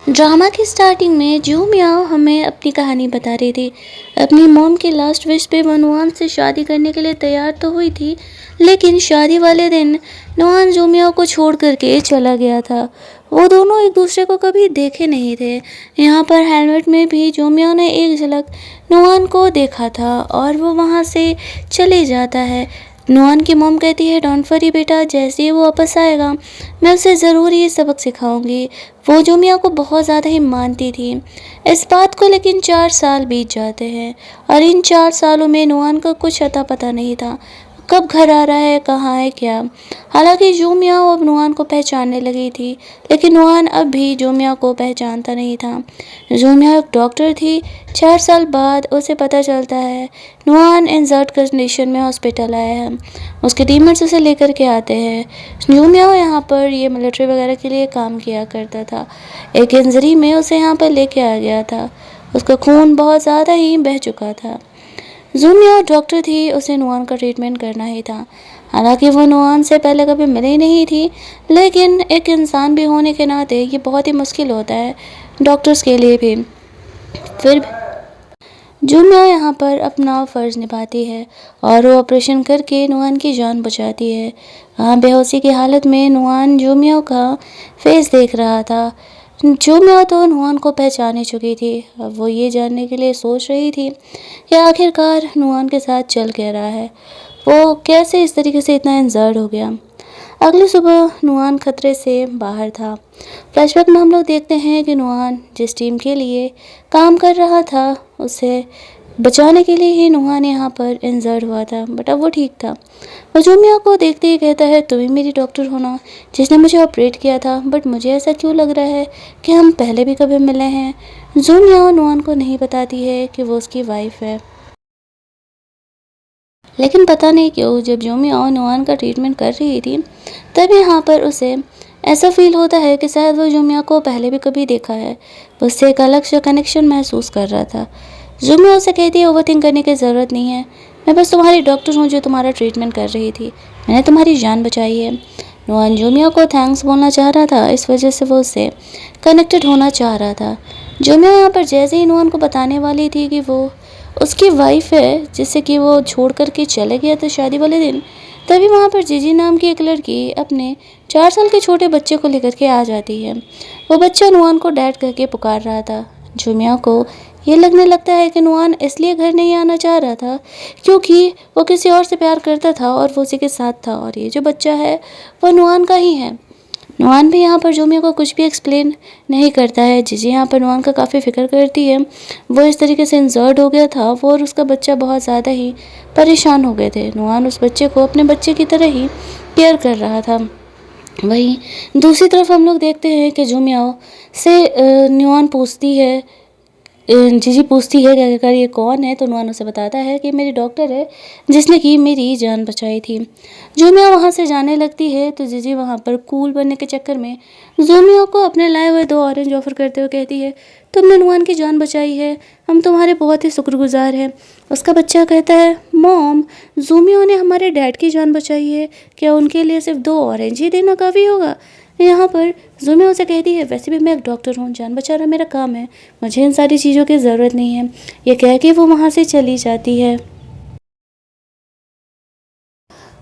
Drama की starting में जू मियाओ हमें अपनी कहानी बता रही थी। अपनी मॉम की लास्ट विश पे वो नुआन से शादी करने के लिए तैयार तो हुई थी, लेकिन शादी वाले दिन नुआन जू मियाओ को छोड़ करके चला गया था। वो दोनों एक दूसरे को कभी देखे नहीं थे। यहाँ पर हेलमेट में भी जू मियाओ ने एक झलक नुआन को देखा था और वो वहाँ से चले जाता है। नुआन की मॉम कहती है, डोंट वरी बेटा, जैसे ही वो वापस आएगा मैं उसे ज़रूर ये सबक सिखाऊंगी। वो जोमिया को बहुत ज़्यादा ही मानती थी। इस बात को लेकिन 4 साल बीत जाते हैं और इन 4 सालों में नुआन का कुछ अता पता नहीं था, कब घर आ रहा है, कहाँ है, क्या। हालांकि जोमिया अब नुआन को पहचानने लगी थी, लेकिन नुआन अब भी जोमिया को पहचानता नहीं था। जोमिया एक डॉक्टर थी। 4 साल बाद उसे पता चलता है नुआन इंजर्ड कंडीशन में हॉस्पिटल आया है। उसके टीममेट्स उसे लेकर के आते हैं। जोमिया यहाँ पर ये मिलिट्री वगैरह के लिए काम किया करता था। एक इंजरी में उसे यहाँ पर लेके आ गया था। उसका खून बहुत ज़्यादा ही बह चुका था। जूमिया डॉक्टर थी, उसे नुआन का ट्रीटमेंट करना ही था। हालांकि वो नुआन से पहले कभी मिली नहीं थी, लेकिन एक इंसान भी होने के नाते ये बहुत ही मुश्किल होता है डॉक्टर्स के लिए भी। फिर जूमिया यहाँ पर अपना फ़र्ज़ निभाती है और वो ऑपरेशन करके नुआन की जान बचाती है। वहाँ बेहोशी की हालत में नुआन जूमिया का फेस देख रहा था। जूमिया तो नुआन को पहचान ही चुकी थी। अब वो ये जानने के लिए सोच रही थी कि आखिरकार नुआन के साथ चल क्या रहा है, वो कैसे इस तरीके से इतना इंजर्ड हो गया। अगली सुबह नुआन खतरे से बाहर था। फ्लैशबैक में हम लोग देखते हैं कि नुआन जिस टीम के लिए काम कर रहा था, उसे बचाने के लिए ही नुआन यहाँ पर इंजर्ड हुआ था, बट अब वो ठीक था। वो जूमिया को देखते ही कहता है, तुम ही मेरी डॉक्टर हो ना, जिसने मुझे ऑपरेट किया था, बट मुझे ऐसा क्यों लग रहा है कि हम पहले भी कभी मिले हैं। जूमिया नुआन को नहीं बताती है कि वो उसकी वाइफ है, लेकिन पता नहीं क्यों जब जूमिया नुआन का ट्रीटमेंट कर रही थी, तब यहाँ पर उसे ऐसा फील होता है कि शायद वो जूमिया को पहले भी कभी देखा है। उससे एक अलग सा कनेक्शन महसूस कर रहा था। जूमिया उसे कहती है, ओवरथिंक करने की ज़रूरत नहीं है, मैं बस तुम्हारी डॉक्टर हूँ जो तुम्हारा ट्रीटमेंट कर रही थी, मैंने तुम्हारी जान बचाई है। नुआन जूमिया को थैंक्स बोलना चाह रहा था, इस वजह से वो उससे कनेक्टेड होना चाह रहा था। जूमिया यहाँ पर जैसे ही नुआन को बताने वाली थी कि वो उसकी वाइफ है, जिससे कि वो छोड़ कर के चले गया था शादी वाले दिन, तभी वहाँ पर जीजी नाम की एक लड़की अपने 4 साल के छोटे बच्चे को लेकर के आ जाती है। वो बच्चा नुआन को डैड कह के पुकार रहा था। जूमिया को ये लगने लगता है कि नुआन इसलिए घर नहीं आना चाह रहा था क्योंकि वो किसी और से प्यार करता था और वो उसी के साथ था, और ये जो बच्चा है वो नुआन का ही है। नुआन भी यहाँ पर जूमिया को कुछ भी एक्सप्लेन नहीं करता है। जीजी यहाँ पर नुआन का काफ़ी फिक्र करती है। वो इस तरीके से इंजर्ड हो गया था, वो और उसका बच्चा बहुत ज़्यादा ही परेशान हो गए थे। नुआन उस बच्चे को अपने बच्चे की तरह ही केयर कर रहा था। वहीं दूसरी तरफ हम लोग देखते हैं कि जूमिया से नुआन पूछती है, जीजी पूछती है कि आखिरकार ये कौन है, तो नुआन उसे बताता है कि मेरी डॉक्टर है जिसने कि मेरी जान बचाई थी। जूमिया वहाँ से जाने लगती है तो जीजी वहाँ पर कूल बनने के चक्कर में जूमिया को अपने लाए हुए 2 ऑरेंज ऑफर करते हुए कहती है, तुमने नुआन की जान बचाई है, हम तुम्हारे बहुत ही शुक्रगुजार हैं। उसका बच्चा कहता है, मॉम, जूमिया ने हमारे डैड की जान बचाई है, क्या उनके लिए सिर्फ 2 ऑरेंज ही देना काफ़ी होगा। यहाँ पर जूमिया उसे कहती है, वैसे भी मैं एक डॉक्टर हूँ, जान बचाना मेरा काम है, मुझे इन सारी चीज़ों की ज़रूरत नहीं है। ये कह के वो वहाँ से चली जाती है।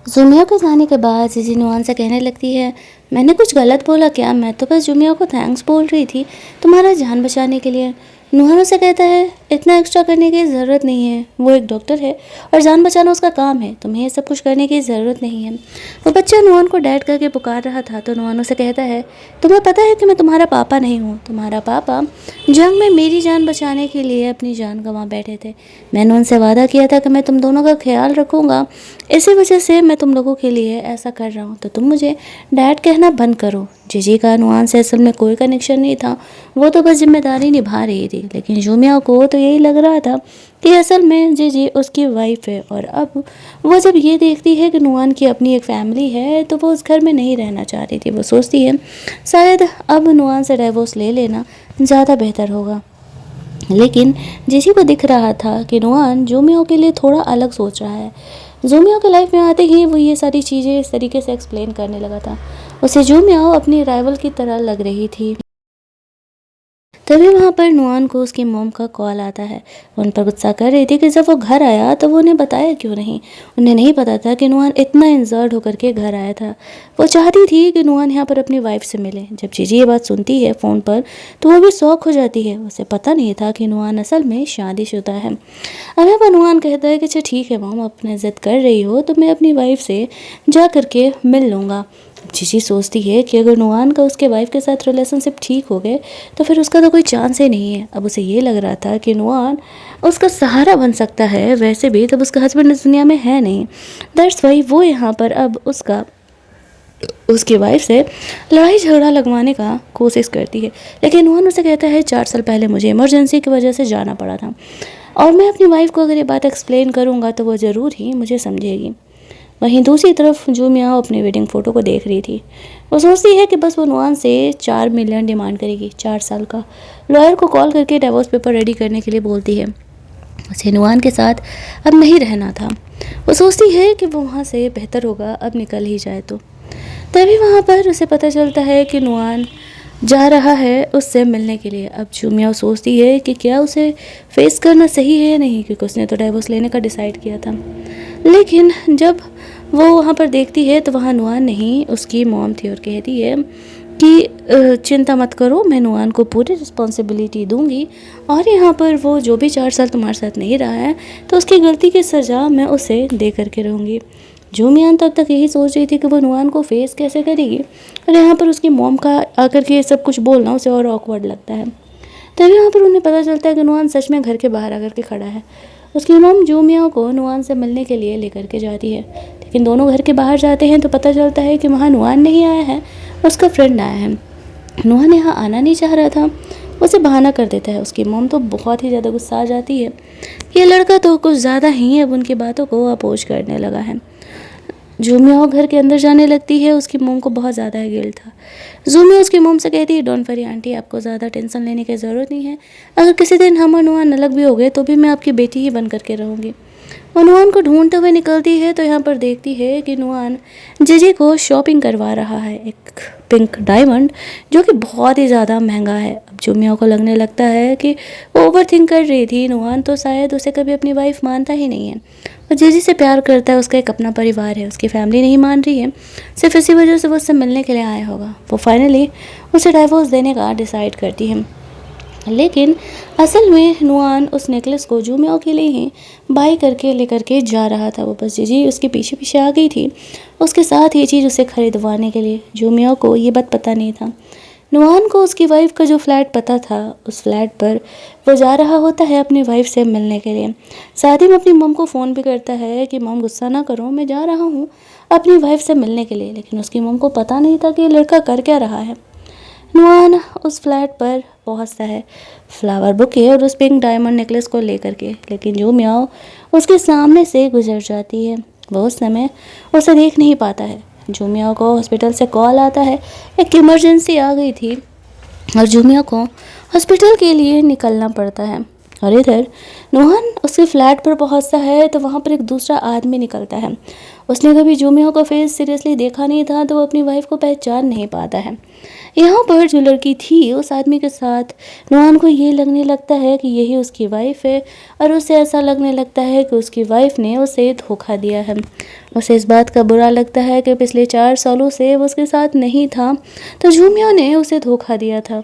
जूमिया के जाने के बाद जीजी नुआन से कहने लगती है, मैंने कुछ गलत बोला क्या, मैं तो बस जूमिया को थैंक्स बोल रही थी तुम्हारा जान बचाने के लिए। नुआन उसे कहता है, इतना एक्स्ट्रा करने की ज़रूरत नहीं है, वो एक डॉक्टर है और जान बचाना उसका काम है, तुम्हें ये सब कुछ करने की ज़रूरत नहीं है। वो बच्चा नुआन को डैड करके पुकार रहा था तो नुआन उसे कहता है, तुम्हें पता है कि मैं तुम्हारा पापा नहीं हूँ, तुम्हारा पापा जंग में मेरी जान बचाने के लिए अपनी जान गंवा बैठे थे। मैंने उनसे वादा किया था कि मैं तुम दोनों का ख्याल रखूँगा, इसी वजह से मैं तुम लोगों के लिए ऐसा कर रहा हूँ, तो तुम मुझे डैड कहना बंद करो। जीजी का नुआन से असल में कोई कनेक्शन नहीं था, वो तो बस जिम्मेदारी निभा रही थी, लेकिन जूमिया को तो यही लग रहा था कि असल में जीजी उसकी वाइफ है। और अब वो जब ये देखती है कि नुआन की अपनी एक फैमिली है तो वो उस घर में नहीं रहना चाह रही थी। वो सोचती है शायद अब नुआन से डाइवोर्स ले लेना ज़्यादा बेहतर होगा, लेकिन जीजी को दिख रहा था कि नुआन जूमिया के लिए थोड़ा अलग सोच रहा है। जूमिया के लाइफ में आते ही वो ये सारी चीज़ें इस तरीके से एक्सप्लेन करने लगा था। उसे जूमिया अपनी राइवल की तरह लग रही थी। तभी वहाँ पर नुआन को उसकी मॉम का कॉल आता है। उन पर गुस्सा कर रही थी कि जब वो घर आया तो वो उन्हें बताया क्यों नहीं। उन्हें नहीं पता था कि नुआन इतना इंजर्ड होकर के घर आया था। वो चाहती थी कि नुआन यहाँ पर अपनी वाइफ से मिले। जब जीजी ये बात सुनती है फ़ोन पर तो वो भी शॉक हो जाती है। उसे पता नहीं था कि नुआन असल में शादीशुदा है। अब यहाँ पर नुआन कहता है कि अच्छा ठीक है मॉम, अपने ज़िद कर रही हो तो मैं अपनी वाइफ से जा करके मिल लूँगा। जीजी सोचती है कि अगर नुआन का उसके वाइफ के साथ रिलेशनशिप ठीक हो गए तो फिर उसका तो कोई चांस ही नहीं है। अब उसे ये लग रहा था कि नुआन उसका सहारा बन सकता है, वैसे भी तब उसका हस्बैंड इस दुनिया में है नहीं। दैट्स वाई वो यहाँ पर अब उसकी वाइफ से लड़ाई झगड़ा लगवाने का कोशिश करती है। लेकिन नुआन उसे कहता है 4 साल पहले मुझे इमरजेंसी की वजह से जाना पड़ा था और मैं अपनी वाइफ को अगर ये बात एक्सप्लेन करूँगा तो वो ज़रूर ही मुझे समझेगी। वहीं दूसरी तरफ जू मियाओ अपनी वेडिंग फ़ोटो को देख रही थी। वो सोचती है कि बस वो नुआन से 4 मिलियन डिमांड करेगी, 4 साल का। लॉयर को कॉल करके डिवोर्स पेपर रेडी करने के लिए बोलती है। उसे नुआन के साथ अब नहीं रहना था। वो सोचती है कि वो वहाँ से बेहतर होगा अब निकल ही जाए तो। तभी वहाँ पर उसे पता चलता है कि नुआन जा रहा है उससे मिलने के लिए। अब जू मियाओ सोचती है कि क्या उसे फेस करना सही है या नहीं, क्योंकि उसने तो डिवोर्स लेने का डिसाइड किया था। लेकिन जब वो वहाँ पर देखती है तो वहाँ नुआन नहीं उसकी मॉम थी और कहती है कि चिंता मत करो, मैं नुआन को पूरी रिस्पॉन्सिबिलिटी दूंगी और यहाँ पर वो जो भी 4 साल तुम्हारे साथ नहीं रहा है तो उसकी गलती की सज़ा मैं उसे दे करके रहूँगी। जू मियान तब तक यही सोच रही थी कि वो नुआन को फेस कैसे करेगी और यहाँ पर उसकी मॉम का आकर के ये सब कुछ बोलना उसे और ऑकवर्ड लगता है। तभी यहाँ पर उन्हें पता चलता है कि नुआन सच में घर के बाहर आकर के खड़ा है। उसकी मॉम जू मियाओ को नुआन से मिलने के लिए लेकर के जाती है। लेकिन दोनों घर के बाहर जाते हैं तो पता चलता है कि वहाँ नुआन नहीं आया है, उसका फ्रेंड आया है। नुआन यहाँ आना नहीं चाह रहा था, उसे बहाना कर देता है। उसकी मॉम तो बहुत ही ज़्यादा गुस्सा आ जाती है। ये लड़का तो कुछ ज़्यादा ही अब उनकी बातों को अपोज करने लगा है। जू मियाओ घर के अंदर जाने लगती है। उसकी मोम को बहुत ज़्यादा गिल्ट था। जू मियाओ उसकी मोम से कहती है डोंट वरी आंटी, आपको ज़्यादा टेंशन लेने की ज़रूरत नहीं है। अगर किसी दिन हम और नुआन अलग भी हो गए तो भी मैं आपकी बेटी ही बन करके रहूँगी। और नुआन को ढूंढते हुए निकलती है तो यहाँ पर देखती है कि नुआन जीजी को शॉपिंग करवा रहा है एक पिंक डायमंड जो कि बहुत ही ज़्यादा महंगा है। अब जू मियाओ को लगने लगता है कि वो ओवर थिंक कर रही थी। नुआन तो शायद उसे कभी अपनी वाइफ मानता ही नहीं है। वो जीजी से प्यार करता है, उसका एक अपना परिवार है, उसकी फैमिली नहीं मान रही है, सिर्फ इसी वजह से वो उससे मिलने के लिए आया होगा। वो फाइनली उसे डाइवोर्स देने का डिसाइड करती है। लेकिन असल में नुआन उस नेकलेस को जू मियाओ के लिए ही बाई करके लेकर के जा रहा था। वो बस जीजी उसके पीछे पीछे आ गई थी उसके साथ ये चीज़ उसे खरीदवाने के लिए। जू मियाओ को ये बात पता नहीं था। नुआन को उसकी वाइफ का जो फ्लैट पता था, उस फ्लैट पर वो जा रहा होता है अपनी वाइफ से मिलने के लिए। साथ ही में अपनी मॉम को फ़ोन भी करता है कि मॉम गुस्सा ना करो, मैं जा रहा हूँ अपनी वाइफ से मिलने के लिए। लेकिन उसकी मॉम को पता नहीं था कि ये लड़का कर क्या रहा है। नुआन उस फ्लैट पर पहुंचता है फ्लावर बुके और उस पिंक डायमंड नेकलेस को लेकर के। लेकिन जू मियाओ उसके सामने से गुजर जाती है। वो उस समय उसे देख नहीं पाता है। जू मियाओ को हॉस्पिटल से कॉल आता है, एक इमरजेंसी आ गई थी और जू मियाओ को हॉस्पिटल के लिए निकलना पड़ता है। और इधर नुआन उसके फ्लैट पर पहुंचता है तो वहाँ पर एक दूसरा आदमी निकलता है। उसने कभी जू मियाओ का फेस सीरियसली देखा नहीं था तो वो अपनी वाइफ को पहचान नहीं पाता है। यहाँ पर जो लड़की थी उस आदमी के साथ नुआन को ये लगने लगता है कि यही उसकी वाइफ है और उसे ऐसा लगने लगता है कि उसकी वाइफ ने उसे धोखा दिया है। उसे इस बात का बुरा लगता है कि पिछले 4 सालों से वो उसके साथ नहीं था तो जू मियाओ ने उसे धोखा दिया था।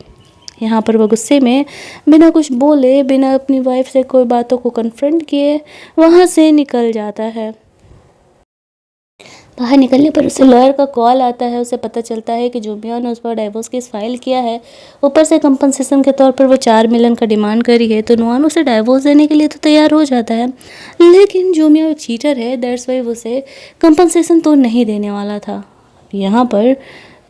यहाँ पर वो गुस्से में बिना कुछ बोले, बिना अपनी वाइफ से कोई बातों को कन्फ्रंट किए वहाँ से निकल जाता है। बाहर निकलने पर उसे लॉयर का कॉल आता है। उसे पता चलता है कि जू मियाओ ने उस पर डाइवोर्स केस फाइल किया है। ऊपर से कंपनसेशन के तौर पर वो 4 मिलियन का डिमांड करी है तो नुआन उसे डाइवोर्स देने के लिए तो तैयार हो जाता है। लेकिन जू मियाओ एक चीटर है, दैट्स वाई वो उसे कंपनसेशन तो नहीं देने वाला था। यहाँ पर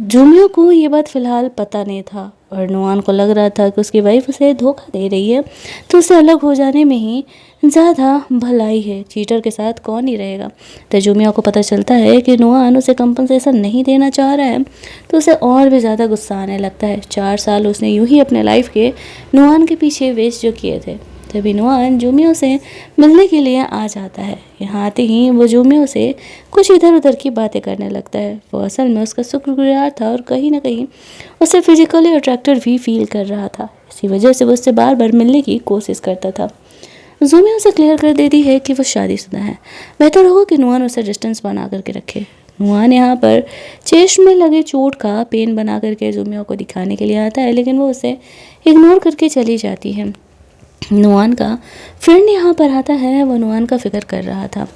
जू मियाओ को ये बात फ़िलहाल पता नहीं था और नुआन को लग रहा था कि उसकी वाइफ उसे धोखा दे रही है तो उसे अलग हो जाने में ही ज़्यादा भलाई है। चीटर के साथ कौन ही रहेगा। तो जू मियाओ को पता चलता है कि नुआन उसे कंपनसेशन नहीं देना चाह रहा है तो उसे और भी ज़्यादा गुस्सा आने लगता है। 4 साल उसने यूं ही अपने लाइफ के नुआन के पीछे वेस्ट जो किए थे। तभी नुआन जू मियाओ से मिलने के लिए आ जाता है। यहाँ आते ही वो जू मियाओ से कुछ इधर उधर की बातें करने लगता है। वो असल में उसका शुक्रगुजार था और कहीं ना कहीं उसे फिजिकली अट्रैक्टेड भी फील कर रहा था। इसी वजह से वो उससे बार बार मिलने की कोशिश करता था। जूमिया उसे क्लियर कर देती है कि वो शादीशुदा है, बेहतर होगा कि नुआन उसे डिस्टेंस बना करके रखे। नुआन यहाँ पर चेस्ट में लगे चोट का पेन बना करके जूमिया को दिखाने के लिए आता है, लेकिन वो उसे इग्नोर करके चली जाती है। नुआन का फ्रेंड यहाँ पर आता है, वो नुआन का फिक्र कर रहा था।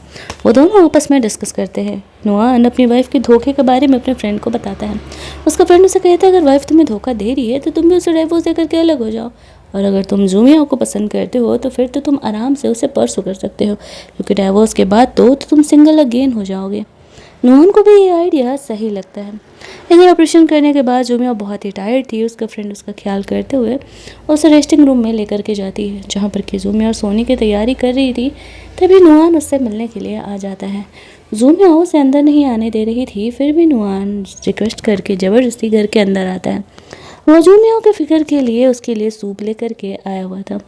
वो दोनों आपस में डिस्कस करते हैं। नुआन अपनी वाइफ के धोखे के बारे में अपने फ्रेंड को बताता है। उसका फ्रेंड उसे कहता है अगर वाइफ तुम्हें धोखा दे रही है तो तुम भी उसे डाइवोर्स दे करके अलग हो जाओ, और अगर तुम जूमिया को पसंद करते हो तो फिर तो तुम आराम से उसे परसू कर सकते हो, क्योंकि डाइवोर्स के बाद तो तुम सिंगल अगेन हो जाओगे। नुआन को भी ये आइडिया सही लगता है। एक बार ऑपरेशन करने के बाद जूमिया बहुत ही टायर्ड थी। उसका फ्रेंड उसका ख्याल करते हुए उसे रेस्टिंग रूम में लेकर के जाती है, जहाँ पर कि जूमिया सोने की तैयारी कर रही थी। तभी नुआन उससे मिलने के लिए आ जाता है। जूमिया उसे अंदर नहीं आने दे रही थी, फिर भी नुआन रिक्वेस्ट करके ज़बरदस्ती घर के अंदर आता है। वो जूमिया के फिक्र के लिए उसके लिए सूप लेकर के आया हुआ था।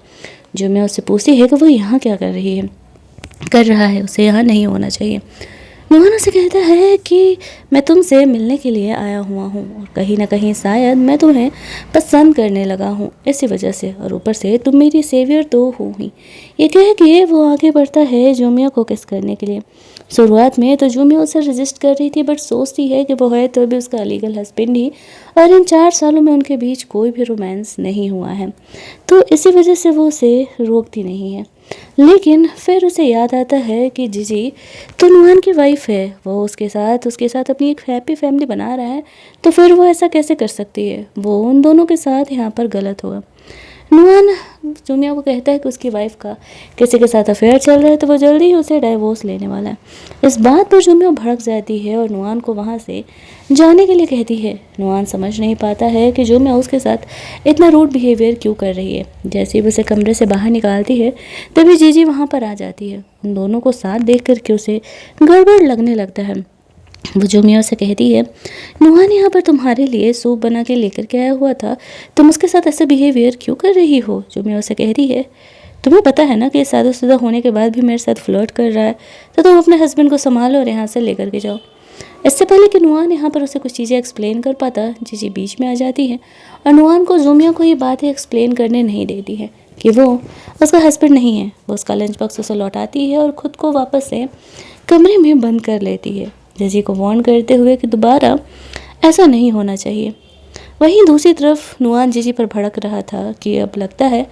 जूमिया उससे पूछती है कि वो यहाँ क्या कर रहा है, उसे यहाँ नहीं होना चाहिए। नुआन उसे कहता है कि मैं तुमसे मिलने के लिए आया हुआ हूँ, और कहीं ना कहीं शायद मैं तुम्हें पसंद करने लगा हूँ इसी वजह से, और ऊपर से तुम मेरी सेवियर तो हो ही। ये कह के वो आगे बढ़ता है जूमिया को किस करने के लिए। शुरुआत में तो जूमिया उसे रजिस्ट कर रही थी, बट सोचती है कि वो है तो भी उसका लीगल हस्बैंड ही, और इन 4 सालों में उनके बीच कोई भी रोमांस नहीं हुआ है, तो इसी वजह से वो उसे रोकती नहीं है। लेकिन फिर उसे याद आता है कि जीजी तो नुआन की वाइफ है, वो उसके साथ अपनी एक हैप्पी फैमिली बना रहा है, तो फिर वो ऐसा कैसे कर सकती है। वो उन दोनों के साथ यहाँ पर गलत होगा। नुआन जूमिया को कहता है कि उसकी वाइफ का किसी के साथ अफेयर चल रहा है, तो वो जल्दी ही उसे डाइवोर्स लेने वाला है। इस बात पर जूमिया भड़क जाती है और नुआन को वहाँ से जाने के लिए कहती है। नुआन समझ नहीं पाता है कि जूमिया उसके साथ इतना रूड बिहेवियर क्यों कर रही है। जैसे ही उसे कमरे से बाहर निकालती है तभी जीजी वहाँ पर आ जाती है। उन दोनों को साथ देख करके उसे गड़बड़ लगने लगता है। वो जूमिया से कहती है नुआन यहाँ पर तुम्हारे लिए सूप बना के लेकर के आया हुआ था, तुम उसके साथ ऐसा बिहेवियर क्यों कर रही हो। जूमिया उसे कहती है तुम्हें पता है ना कि शादीशुदा होने के बाद भी मेरे साथ फ्लर्ट कर रहा है, तो तुम अपने हस्बैंड को संभालो और यहाँ से लेकर के जाओ। इससे पहले कि नुआन यहाँ पर उसे कुछ चीज़ें एक्सप्लेन कर पाता, जीजी बीच में आ जाती है और नुआन को जूमिया को ये बातें एक्सप्लेन करने नहीं देती है कि वो उसका हस्बैंड नहीं है। वो उसका लंच बॉक्स उसे लौटाती है और ख़ुद को वापस से कमरे में बंद कर लेती है, जीजी को वार्न करते हुए कि दोबारा ऐसा नहीं होना चाहिए। वहीं दूसरी तरफ नुआन जीजी पर भड़क रहा था कि अब लगता है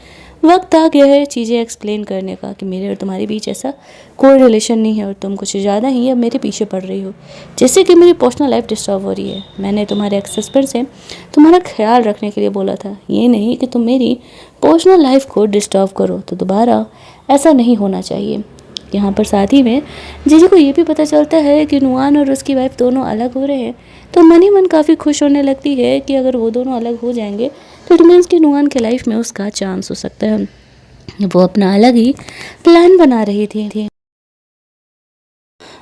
वक्त आ गया है चीज़ें एक्सप्लेन करने का, कि मेरे और तुम्हारे बीच ऐसा कोई रिलेशन नहीं है और तुम कुछ ज़्यादा ही अब मेरे पीछे पड़ रही हो, जिससे कि मेरी पर्सनल लाइफ डिस्टर्ब हो रही है। मैंने तुम्हारे एक्स हस्बैंड से तुम्हारा ख्याल रखने के लिए बोला था, ये नहीं कि तुम मेरी पर्सनल लाइफ को डिस्टर्ब करो, तो दोबारा ऐसा नहीं होना चाहिए। यहाँ पर साथ ही में जीजी को ये भी पता चलता है कि नुआन और उसकी वाइफ दोनों अलग हो रहे हैं, तो मन ही मन काफ़ी खुश होने लगती है कि अगर वो दोनों अलग हो जाएंगे तो इट मीन्स कि नुआन के लाइफ में उसका चांस हो सकता है। वो अपना अलग ही प्लान बना रही थी।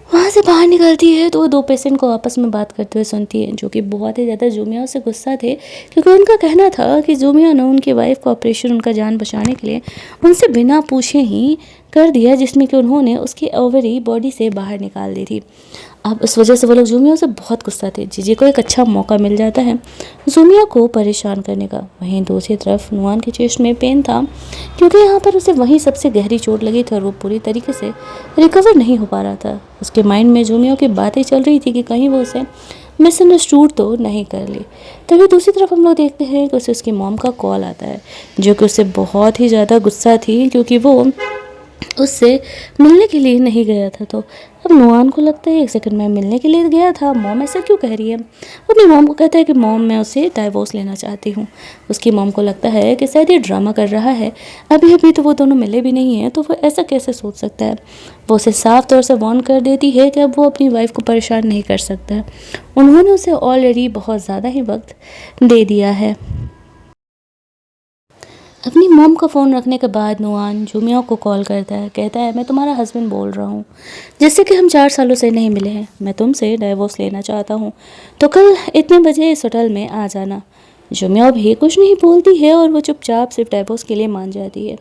वहाँ से बाहर निकलती है तो वो 2 पेशेंट को आपस में बात करते हुए सुनती है, जो कि बहुत ही ज़्यादा जूमिया से गुस्सा थे, क्योंकि उनका कहना था कि जूमिया ने उनकी वाइफ को ऑपरेशन उनका जान बचाने के लिए उनसे बिना पूछे ही कर दिया, जिसमें कि उन्होंने उसकी ओवरी बॉडी से बाहर निकाल दी थी। अब इस वजह से वो लोग जूमिया से बहुत गुस्सा थे। जीजी को एक अच्छा मौका मिल जाता है जूमिया को परेशान करने का। वहीं दूसरी तरफ नुआन के चेस्ट में पेन था, क्योंकि यहाँ पर उसे वहीं सबसे गहरी चोट लगी थी और वो पूरी तरीके से रिकवर नहीं हो पा रहा था। उसके माइंड में जूमिया की बातें चल रही थी कि कहीं वो उसे मिसअंडरस्टूड तो नहीं कर ली। तभी दूसरी तरफ हम लोग देखते हैं कि उसे उसकी मॉम का कॉल आता है, जो कि उससे बहुत ही ज़्यादा गुस्सा थी, क्योंकि वो उससे मिलने के लिए नहीं गया था। तो अब नुआन को लगता है 1 सेकंड में मिलने के लिए गया था, मॉम ऐसा क्यों कह रही है। वो अपनी मॉम को कहता है कि मॉम मैं उसे डाइवोर्स लेना चाहती हूँ। उसकी मॉम को लगता है कि शायद ये ड्रामा कर रहा है, अभी तो वो दोनों मिले भी नहीं हैं, तो वो ऐसा कैसे सोच सकता है। वो उसे साफ तौर से वार्न कर देती है कि अब वो अपनी वाइफ को परेशान नहीं कर सकता है, उन्होंने उसे ऑलरेडी बहुत ज़्यादा ही वक्त दे दिया है। अपनी मॉम का फ़ोन रखने के बाद नुआन जूमिया को कॉल करता है, कहता है मैं तुम्हारा हस्बैंड बोल रहा हूँ, जैसे कि हम 4 सालों से नहीं मिले हैं, मैं तुमसे डाइवोर्स लेना चाहता हूँ, तो कल इतने बजे इस होटल में आ जाना। जुमिया भी कुछ नहीं बोलती है और वो चुपचाप सिर्फ डाइवोर्स के लिए मान जाती है,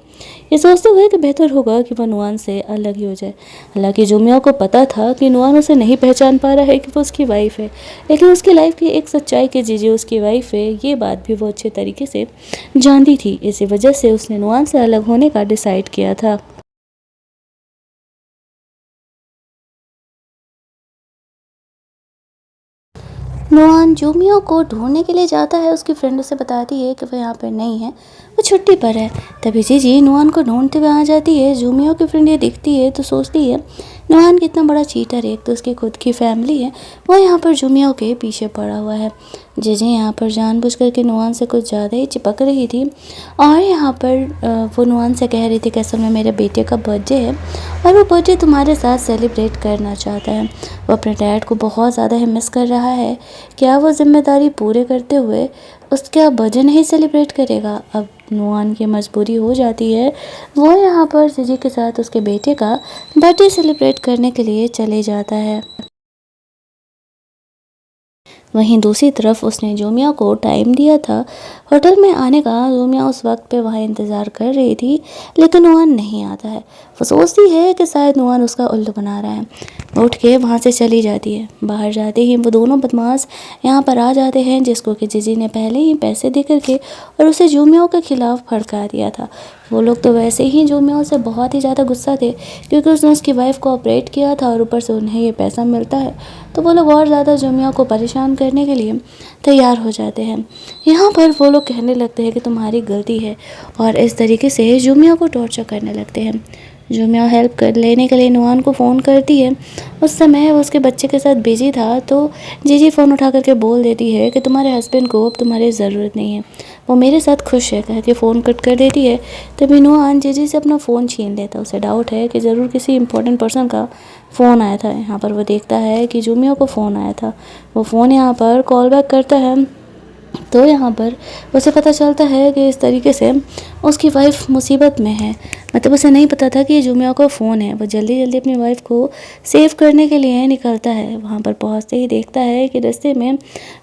ये सोचते हुए कि बेहतर होगा कि वो नुआन से अलग ही हो जाए। हालांकि जुमिया को पता था कि नुआन उसे नहीं पहचान पा रहा है कि वो उसकी वाइफ है, लेकिन उसकी लाइफ की एक सच्चाई कि जीजी उसकी वाइफ है, ये बात भी वो अच्छे तरीके से जानती थी। इसी वजह से उसने नुआन से अलग होने का डिसाइड किया था। नुआन जुमिया को ढूंढने के लिए जाता है। उसकी फ्रेंड उसे बताती है कि वो यहाँ पर नहीं है, वो छुट्टी पर है। तभी जीजी नुआन को ढूंढते हुए आ जाती है। जुमिया की फ्रेंड ये दिखती है तो सोचती है नुआन कितना बड़ा चीटर है, एक तो उसकी खुद की फैमिली है, वो यहाँ पर जुमिया के पीछे पड़ा हुआ है। जीजी यहाँ पर जानबूझ करके नुआन से कुछ ज़्यादा ही चिपक रही थी और यहाँ पर वो नुआन से कह रही थी कि असल में मेरे बेटे का बर्थडे है और वो बर्थडे तुम्हारे साथ सेलिब्रेट करना चाहता है। वो अपने डैड को बहुत ज़्यादा ही मिस कर रहा है। क्या वो जिम्मेदारी पूरे करते हुए उसका बर्थडे नहीं सेलिब्रेट करेगा? अब नुआन की मजबूरी हो जाती है, वो यहाँ पर जीजी के साथ उसके बेटे का बर्थडे सेलिब्रेट करने के लिए चले जाता है। वहीं दूसरी तरफ उसने जुमिया को टाइम दिया था होटल में आने का। जुमिया उस वक्त पे वहाँ इंतज़ार कर रही थी, लेकिन नुआन नहीं आता है। वो सोचती है कि शायद नुआन उसका उल्लू बना रहा है। उठ के वहाँ से चली जाती है। बाहर जाते ही वो दोनों बदमाश यहाँ पर आ जाते हैं, जिसको कि जीजी ने पहले ही पैसे दे करके और उसे जुमिया के खिलाफ भड़का दिया था। वो लोग तो वैसे ही जुमिया से बहुत ही ज़्यादा गुस्सा थे, क्योंकि उसने उसकी वाइफ को ऑपरेट किया था और ऊपर से उन्हें ये पैसा मिलता है, तो वो लोग और ज़्यादा जुमिया को परेशान करने के लिए तैयार हो जाते हैं। यहाँ पर वो लोग कहने लगते हैं कि तुम्हारी गलती है और इस तरीके से जुमिया को टॉर्चर करने लगते हैं। जुमिया हेल्प कर लेने के लिए नुआन को फ़ोन करती है। उस समय वो उसके बच्चे के साथ बिजी था, तो जीजी फ़ोन उठा करके बोल देती है कि तुम्हारे हस्बैंड को अब तुम्हारी ज़रूरत नहीं है, वो मेरे साथ खुश है, कह के फ़ोन कट कर देती है। तभी नुआन जीजी से अपना फ़ोन छीन लेता है। उसे डाउट है कि ज़रूर किसी इंपॉर्टेंट पर्सन का फ़ोन आया था। यहाँ पर वो देखता है कि जुमिया को फ़ोन आया था। वो फ़ोन यहाँ पर कॉल बैक करता है, तो यहाँ पर उसे पता चलता है कि इस तरीके से उसकी वाइफ मुसीबत में है। मतलब उसे नहीं पता था कि ये जुमिया का फ़ोन है। वो जल्दी जल्दी अपनी वाइफ को सेव करने के लिए निकलता है। वहाँ पर पहुँचते ही देखता है कि रास्ते में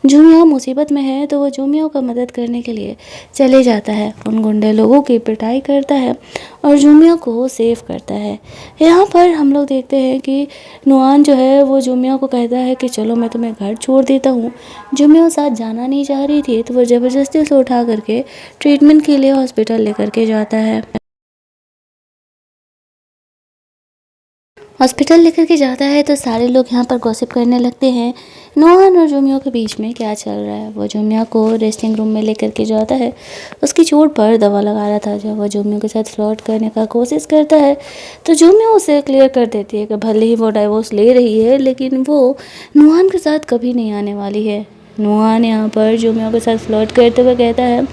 जुमिया मुसीबत में है, तो वो जुमिया का मदद करने के लिए चले जाता है। उन गुंडे लोगों की पिटाई करता है और जुमिया को सेव करता है। यहाँ पर हम लोग देखते हैं कि नुआन जो है वो जुमिया को कहता है कि चलो मैं तुम्हें घर छोड़ देता हूँ। जुमिया साथ जाना नहीं चाह रही थी, तो वो ज़बरदस्ती उसे उठा करके ट्रीटमेंट के लिए हॉस्पिटल लेकर के जाता है। हॉस्पिटल लेकर के जाता है तो सारे लोग यहाँ पर गॉसिप करने लगते हैं नुआन और जुमिया के बीच में क्या चल रहा है। वो जुमिया को रेस्टिंग रूम में लेकर के जाता है। उसकी चोट पर दवा लगा रहा था। जब वो जुमिया के साथ फ्लर्ट करने का कोशिश करता है तो जुमिया उसे क्लियर कर देती है कि भले ही वो डाइवोर्स ले रही है, लेकिन वो नुआन के साथ कभी नहीं आने वाली है। नुआन यहाँ पर जुमिया के साथ फ्लर्ट करते हुए कहता है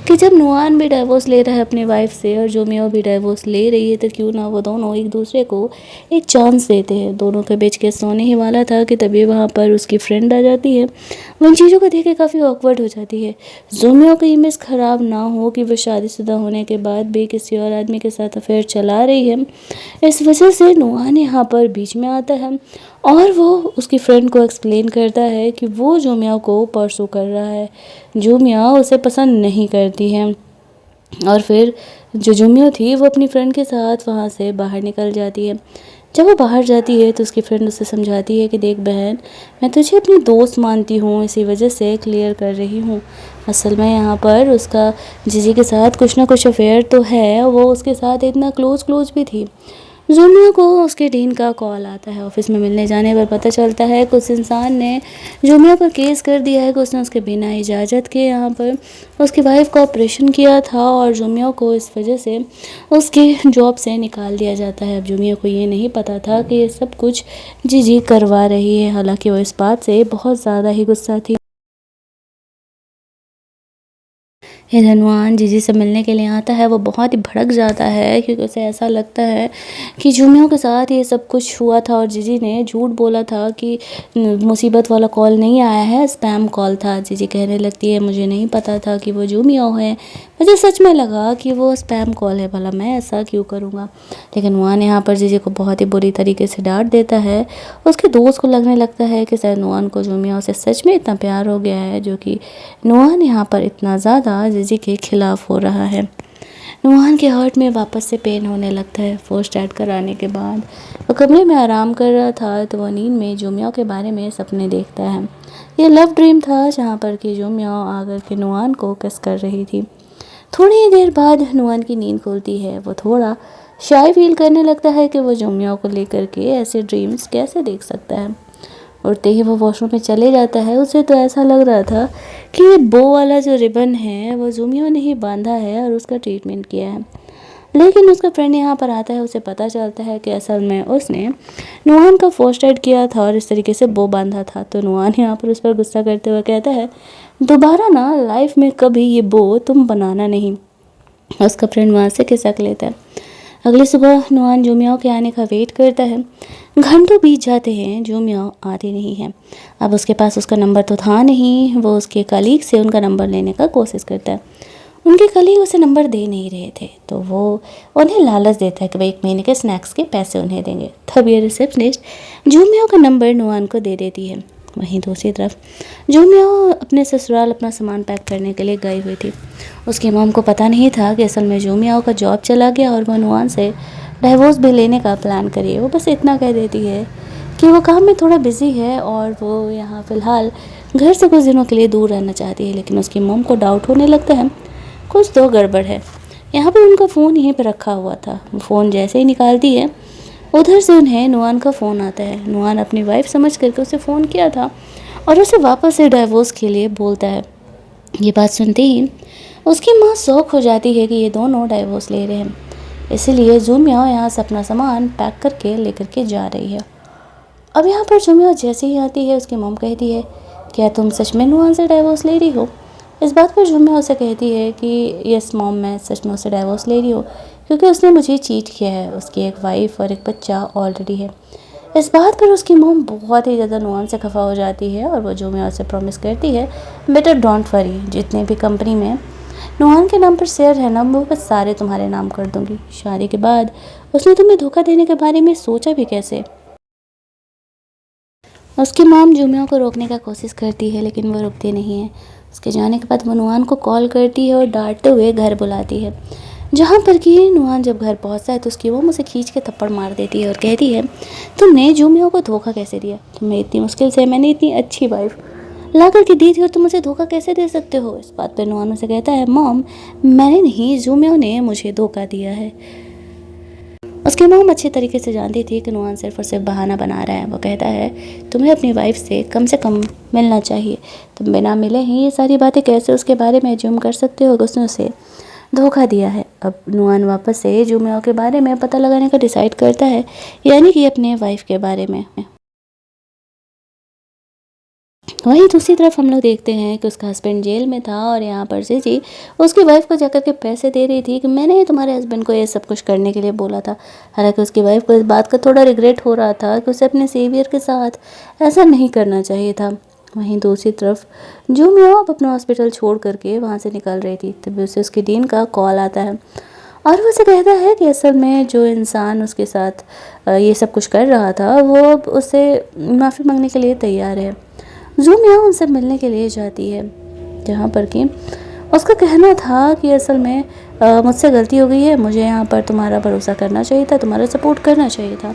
कि जब नुआन भी डाइवोर्स ले रहा है अपनी वाइफ से और जुमिया भी डाइवोर्स ले रही है, तो क्यों ना वो दोनों एक दूसरे को एक चांस देते हैं। दोनों के बीच केस होने ही वाला था कि तभी वहाँ पर उसकी फ्रेंड आ जाती है। वो इन चीज़ों को देख के काफ़ी ऑकवर्ड हो जाती है। जुमिया की इमेज ख़राब ना हो कि वो शादीशुदा होने के बाद भी किसी और आदमी के साथ अफेयर चला रही है, इस वजह से नुआन यहाँ पर बीच में आता है और वो उसकी फ्रेंड को एक्सप्लेन करता है कि वो जुमिया को परसू कर रहा है। जुमिया उसे पसंद नहीं करती है और फिर जो जुमिया थी वो अपनी फ्रेंड के साथ वहाँ से बाहर निकल जाती है। जब वो बाहर जाती है तो उसकी फ्रेंड उसे समझाती है कि देख बहन, मैं तुझे अपनी दोस्त मानती हूँ, इसी वजह से क्लियर कर रही हूँ। असल में यहाँ पर उसका जीजी के साथ कुछ ना कुछ अफेयर तो है। वो उसके साथ इतना क्लोज भी थी। जुमिया को उसके डीन का कॉल आता है। ऑफिस में मिलने जाने पर पता चलता है कि उस इंसान ने जुमिया पर केस कर दिया है कि उसने उसके बिना इजाज़त के यहाँ पर उसकी वाइफ का ऑपरेशन किया था और जुमिया को इस वजह से उसके जॉब से निकाल दिया जाता है। अब जुमिया को ये नहीं पता था कि ये सब कुछ जीजी करवा रही है। हालांकि वो इस बात से बहुत ज़्यादा ही गुस्सा थी। इधर नुआन जीजी से मिलने के लिए आता है। वो बहुत ही भड़क जाता है क्योंकि उसे ऐसा लगता है कि जूमियों के साथ ये सब कुछ हुआ था और जीजी ने झूठ बोला था कि मुसीबत वाला कॉल नहीं आया है, स्पैम कॉल था। जीजी कहने लगती है मुझे नहीं पता था कि वो जूमियो है, मुझे सच में लगा कि वो स्पैम कॉल है, भला मैं ऐसा क्यों करूँगा। लेकिन नुआन यहाँ पर जीजी को बहुत ही बुरी तरीके से डांट देता है। उसके दोस्त को लगने लगता है कि शायद नुआन को जूमियो से सच में इतना प्यार हो गया है, जो कि नुआन यहाँ पर इतना ज़्यादा जीजी के खिलाफ हो रहा है। नुआन के हार्ट में वापस से पेन होने लगता है। फर्स्ट एड कराने के बाद वो कमरे में आराम कर रहा था तो वो नींद में जूमियो के बारे में सपने देखता है। ये लव ड्रीम था जहाँ पर कि जूमियो आकर के नुआन को किस कर रही थी। थोड़ी ही देर बाद नुआन की नींद खुलती है। वो थोड़ा शाय फील करने लगता है कि वो जूमियो को लेकर के ऐसे ड्रीम्स कैसे देख सकता है। उठते ही वो वॉशरूम में चले जाता है। उसे तो ऐसा लग रहा था कि ये बो वाला जो रिबन है वो जूमियो ने ही बांधा है और उसका ट्रीटमेंट किया है। लेकिन उसका फ्रेंड यहाँ पर आता है। उसे पता चलता है कि असल में उसने नुआन का फर्स्ट एड किया था और इस तरीके से बो बांधा था। तो नुआन यहाँ पर उस पर गुस्सा करते हुए कहता है दोबारा ना लाइफ में कभी ये बो तुम बनाना नहीं। उसका फ्रेंड वहाँ से खिसक लेता है। अगली सुबह नुआन जूमियो के आने का वेट करता है। घंटों बीत जाते हैं, जूमियो आती नहीं है। अब उसके पास उसका नंबर तो था नहीं। वो उसके कलीग से उनका नंबर लेने का कोशिश करता है। उनके कलीग उसे नंबर दे नहीं रहे थे तो वो उन्हें लालच देता है कि भाई 1 महीने के स्नैक्स के पैसे उन्हें देंगे। तब ये रिसेप्शनिस्ट जूमियो का नंबर नुआन को दे देती है। वहीं दूसरी तरफ जूमियो अपने ससुराल अपना सामान पैक करने के लिए गई हुई थी। उसकी मॉम को पता नहीं था कि असल में जूमियो का जॉब चला गया और वो नुआन से डाइवोर्स भी लेने का प्लान करिए। वो बस इतना कह देती है कि वो काम में थोड़ा बिजी है और वो यहाँ फ़िलहाल घर से कुछ दिनों के लिए दूर रहना चाहती है। लेकिन उसकी मॉम को डाउट होने लगता है कुछ तो गड़बड़ है। यहाँ पर उनका फ़ोन यहीं पर रखा हुआ था। फ़ोन जैसे ही निकालती है उधर से उन्हें नुआन का फ़ोन आता है। नुआन अपनी वाइफ समझ करके उसे फ़ोन किया था और उसे वापस से डाइवोर्स के लिए बोलता है। ये बात सुनते ही उसकी माँ शौक हो जाती है कि ये दोनों डाइवोर्स ले रहे हैं। इसीलिए जूमियो यहाँ से अपना सामान पैक करके लेकर के जा रही है। अब यहाँ पर जूमियो जैसे ही आती है उसकी मॉम कहती है क्या तुम सच में नुआन से डाइवोर्स ले रही हो। इस बात पर जूमियो उसे कहती है कि यस मॉम, मैं सच में उससे डाइवोर्स ले रही हूँ क्योंकि उसने मुझे चीट किया है। उसकी एक वाइफ और एक बच्चा ऑलरेडी है। इस बात पर उसकी मॉम बहुत ही ज़्यादा नुआन से खफा हो जाती है और वो जूमियो से प्रॉमिस करती है बेटा डोंट वरी, जितने भी कंपनी में नुआन के नाम पर शेयर है ना वो बस सारे तुम्हारे नाम कर दूंगी। शादी के बाद उसने तुम्हें धोखा देने के बारे में सोचा भी कैसे। उसकी मॉम जूमियो को रोकने का कोशिश करती है लेकिन वो रुकती नहीं है। उसके जाने के बाद वो नुआन को कॉल करती है और डांटते हुए घर बुलाती है। जहाँ पर कि नुआन जब घर पहुँचता है तो उसकी मॉम उसे खींच के थप्पड़ मार देती है और कहती है तुमने जूमियो को धोखा कैसे दिया। तुम्हें इतनी मुश्किल से मैंने इतनी अच्छी वाइफ ला करके दी थी और तुम उसे धोखा कैसे दे सकते हो। इस बात पर नुआन उसे कहता है मॉम मैंने नहीं, जूमियो ने मुझे धोखा दिया है। उसकी मॉम अच्छे तरीके से जानती थी कि नुआन सिर्फ और सिर्फ बहाना बना रहा है। वो कहता है तुम्हें अपनी वाइफ से कम मिलना चाहिए। तुम बिना मिले ही ये सारी बातें कैसे उसके बारे में एज्यूम कर सकते हो कि उसने उसे धोखा दिया है। अब नुआन वापस से जूमियो के बारे में पता लगाने का डिसाइड करता है, यानी कि अपने वाइफ के बारे में। वहीं दूसरी तरफ हम लोग देखते हैं कि उसका हस्बैंड जेल में था और यहाँ पर जीजी उसकी वाइफ को जाकर के पैसे दे रही थी कि मैंने तुम्हारे हस्बैंड को ये सब कुछ करने के लिए बोला था। हालांकि उसकी वाइफ को इस बात का थोड़ा रिग्रेट हो रहा था कि उसे अपने सेवियर के साथ ऐसा नहीं करना चाहिए था। वहीं दूसरी तरफ जूमियो अब अपना हॉस्पिटल छोड़ करके वहाँ से निकल रही थी तभी उसे उसके डीन का कॉल आता है और वो उसे कहता है कि असल में जो इंसान उसके साथ ये सब कुछ कर रहा था वो अब उससे माफ़ी मांगने के लिए तैयार है। जूमियो उनसे मिलने के लिए जाती है जहाँ पर कि उसका कहना था कि असल में मुझसे गलती हो गई है, मुझे यहाँ पर तुम्हारा भरोसा करना चाहिए था, तुम्हारा सपोर्ट करना चाहिए था।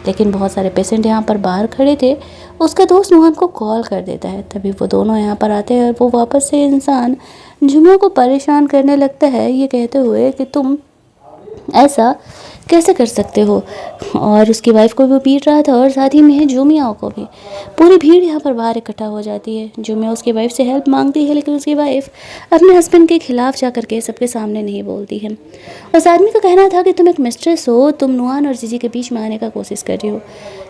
लेकिन बहुत सारे पेशेंट यहाँ पर बाहर खड़े थे। उसका दोस्त नुआन को कॉल कर देता है तभी वो दोनों यहाँ पर आते हैं और वो वापस से इंसान जूमियो को परेशान करने लगता है ये कहते हुए कि तुम ऐसा कैसे कर सकते हो। और उसकी वाइफ को भी पीट रहा था और साथ ही में जूमियो को भी। पूरी भीड़ यहाँ पर बाहर इकट्ठा हो जाती है। जूमियो उसकी वाइफ से हेल्प मांगती है लेकिन उसकी वाइफ अपने हस्बैंड के खिलाफ जा करके सबके सामने नहीं बोलती है। उस आदमी का कहना था कि तुम एक मिस्ट्रेस हो, तुम नुआन और जीजी के बीच में आने का कोशिश कर रही हो।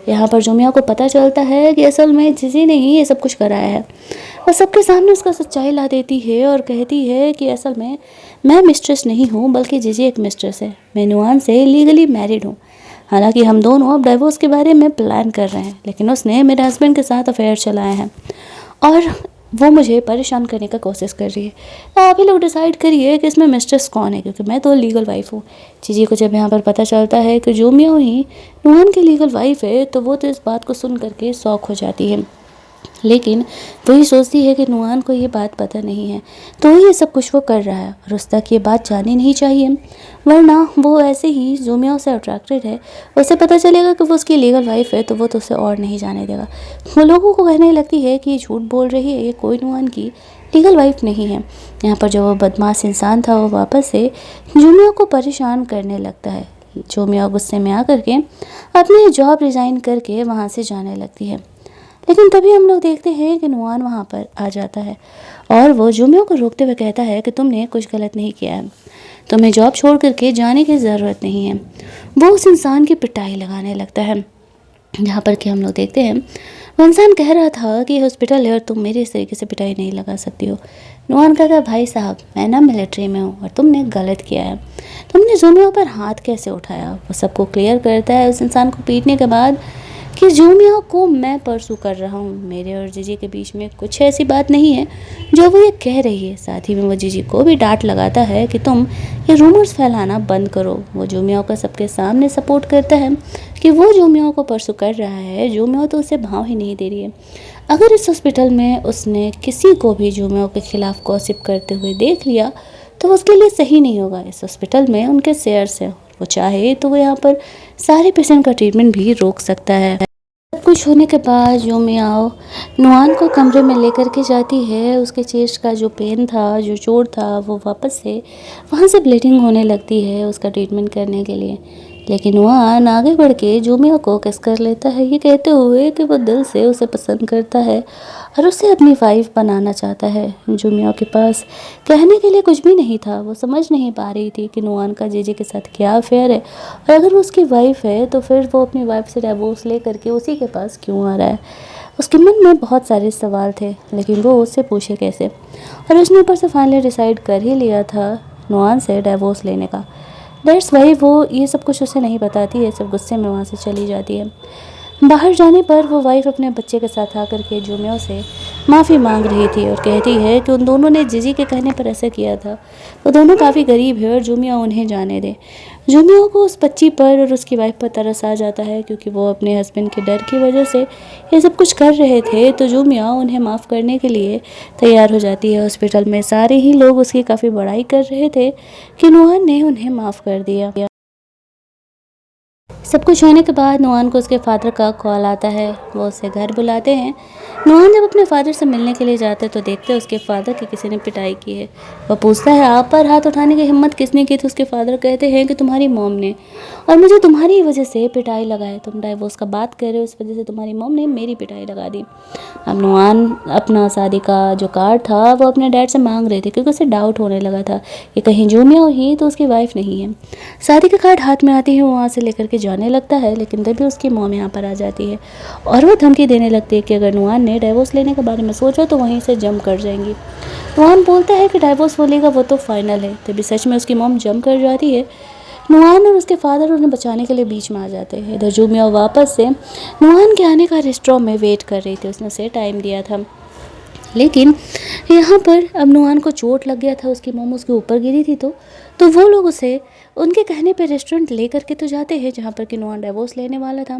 यहाँ पर जूमियो को पता चलता है कि असल में जीजी ने ही ये सब कुछ कराया है। और सबके सामने उसका सच्चाई ला देती है और कहती है कि असल में मैं मिस्ट्रेस नहीं हूँ, बल्कि जीजी एक मिस्ट्रेस है। मैं नुआन से लीगली मैरिड हूँ। हालांकि हम दोनों अब डाइवोर्स के बारे में प्लान कर रहे हैं, लेकिन उसने मेरे हस्बैंड के साथ अफेयर चलाए हैं और वो मुझे परेशान करने का कोशिश कर रही है। तो आप ही लोग डिसाइड करिए कि इसमें मिस्ट्रेस कौन है, क्योंकि मैं तो लीगल वाइफ हूँ। जीजी को जब यहाँ पर पता चलता है कि जोमियो ही नुआन की लीगल वाइफ है, तो वो तो इस बात को सुन करके शॉक हो जाती है, लेकिन वही सोचती है कि नुआन को ये बात पता नहीं है, तो ये सब कुछ वो कर रहा है और उस तक ये बात जानी नहीं चाहिए, वरना वो ऐसे ही जोमियो से अट्रैक्टेड है। उसे पता चलेगा कि वो उसकी लीगल वाइफ है, तो वो तो उसे और नहीं जाने देगा। वो लोगों को कहने लगती है कि ये झूठ बोल रही है, ये कोई नुआन की लीगल वाइफ नहीं है। यहाँ पर जो वो बदमाश इंसान था वो वापस से जोमियो को परेशान करने लगता है। जोमियो गुस्से में आकर के अपनी जॉब रिज़ाइन करके वहाँ से जाने लगती है, लेकिन तभी हम लोग देखते हैं कि नुआन वहाँ पर आ जाता है और वो जोमियो को रोकते हुए कहता है कि तुमने कुछ गलत नहीं किया है, तुम्हें जॉब छोड़ करके जाने की ज़रूरत नहीं है। वो उस इंसान की पिटाई लगाने लगता है, जहाँ पर कि हम लोग देखते हैं वो इंसान कह रहा था कि हॉस्पिटल है और तुम मेरी इस तरीके से पिटाई नहीं लगा सकती हो। नुआन कहता है भाई साहब मैं ना मिलिट्री में हूँ और तुमने गलत किया है, तुमने जोमियो पर हाथ कैसे उठाया। वो सबको क्लियर करता है उस इंसान को पीटने के बाद कि जोमियो को मैं परसू कर रहा हूँ, मेरे और जीजी के बीच में कुछ ऐसी बात नहीं है जो वो ये कह रही है। साथ ही में वो जीजी को भी डांट लगाता है कि तुम ये रूमर्स फैलाना बंद करो। वो जोमियो का सबके सामने सपोर्ट करता है कि वो जोमियो को परसू कर रहा है, जोमियो तो उसे भाव ही नहीं दे रही है। अगर इस हॉस्पिटल में उसने किसी को भी जोमियो के खिलाफ गॉसिप करते हुए देख लिया तो उसके लिए सही नहीं होगा। इस हॉस्पिटल में उनके शेयर्स हैं, वो चाहे तो वो यहाँ पर सारे पेशेंट का ट्रीटमेंट भी रोक सकता है। सब कुछ होने के बाद जोमियो नुआन को कमरे में लेकर के जाती है। उसके चेस्ट का जो पेन था, जो चोट था, वो वापस से वहाँ से ब्लीडिंग होने लगती है उसका ट्रीटमेंट करने के लिए। लेकिन नुआन आगे बढ़ के जोमियो को किस कर लेता है, ये कहते हुए कि वो दिल से उसे पसंद करता है और उसे अपनी वाइफ बनाना चाहता है। जोमियो के पास कहने के लिए कुछ भी नहीं था, वो समझ नहीं पा रही थी कि नुआन का जीजी के साथ क्या अफेयर है और अगर वो उसकी वाइफ है तो फिर वो अपनी वाइफ से डिवोर्स ले करके उसी के पास क्यों आ रहा है। उसके मन में बहुत सारे सवाल थे, लेकिन वो उससे पूछे कैसे, और उसने ऊपर से फाइनली डिसाइड कर ही लिया था नुआन से डिवोर्स लेने का। दैट्स वाई वो ये सब कुछ उसे नहीं बताती है, सब गुस्से में वहाँ से चली जाती है। बाहर जाने पर वो वाइफ अपने बच्चे के साथ आकर के जोमियो से माफ़ी मांग रही थी और कहती है कि उन दोनों ने जीजी के कहने पर ऐसा किया था, वो दोनों काफ़ी गरीब है और जोमियो उन्हें जाने दे। जोमियो को उस बच्ची पर और उसकी वाइफ पर तरस आ जाता है, क्योंकि वो अपने हस्बैंड के डर की वजह से ये सब कुछ कर रहे थे, तो जोमियो उन्हें माफ़ करने के लिए तैयार हो जाती है। हॉस्पिटल में सारे ही लोग उसकी काफ़ी बड़ाई कर रहे थे कि नुआन ने उन्हें माफ़ कर दिया। सब कुछ होने के बाद नुआन को उसके फादर का कॉल आता है, वो उसे घर बुलाते हैं। नुआन जब अपने फादर से मिलने के लिए जाते तो देखते हैं उसके फादर की किसी ने पिटाई की है। वो पूछता है आप पर हाथ उठाने की हिम्मत किसने की थी। उसके फादर कहते हैं कि तुम्हारी मॉम ने, और मुझे तुम्हारी वजह से पिटाई लगाए, तुम डाइवोर्स का बात कर रहे हो, इस वजह से तुम्हारी मॉम ने मेरी पिटाई लगा दी। अब नुआन अपना शादी का जो कार्ड था वो अपने डैड से मांग रहे थे, क्योंकि उसे डाउट होने लगा था कि कहीं जोमियो ही तो उसकी वाइफ नहीं है। शादी का कार्ड हाथ में आती है, वो वहाँ से लेकर के जाने लगता है, लेकिन तभी उसकी मॉम यहाँ पर आ जाती है और वो धमकी देने लगती है कि अगर नुआन ने डाइवोर्स लेने के बारे में सोचा तो वहीं से जंप कर जाएंगी। नुआन बोलता है कि डाइवोर्स वो लेगा वो तो फाइनल है, तभी सच में उसकी मॉम जंप कर जाती है। नुआन और उसके फादर उन्हें बचाने के लिए बीच में आ जाते हैं। इधर जोमियो वापस से नुआन के आने का रेस्टोरेंट में वेट कर रही थी, उसने उसे टाइम दिया था, लेकिन यहाँ पर अब नुआन को चोट लग गया था, उसकी मॉम उसके ऊपर गिरी थी, तो वो लोग उसे उनके कहने पे रेस्टोरेंट ले करके तो जाते हैं जहाँ पर कि नुआन डिवोर्स लेने वाला था,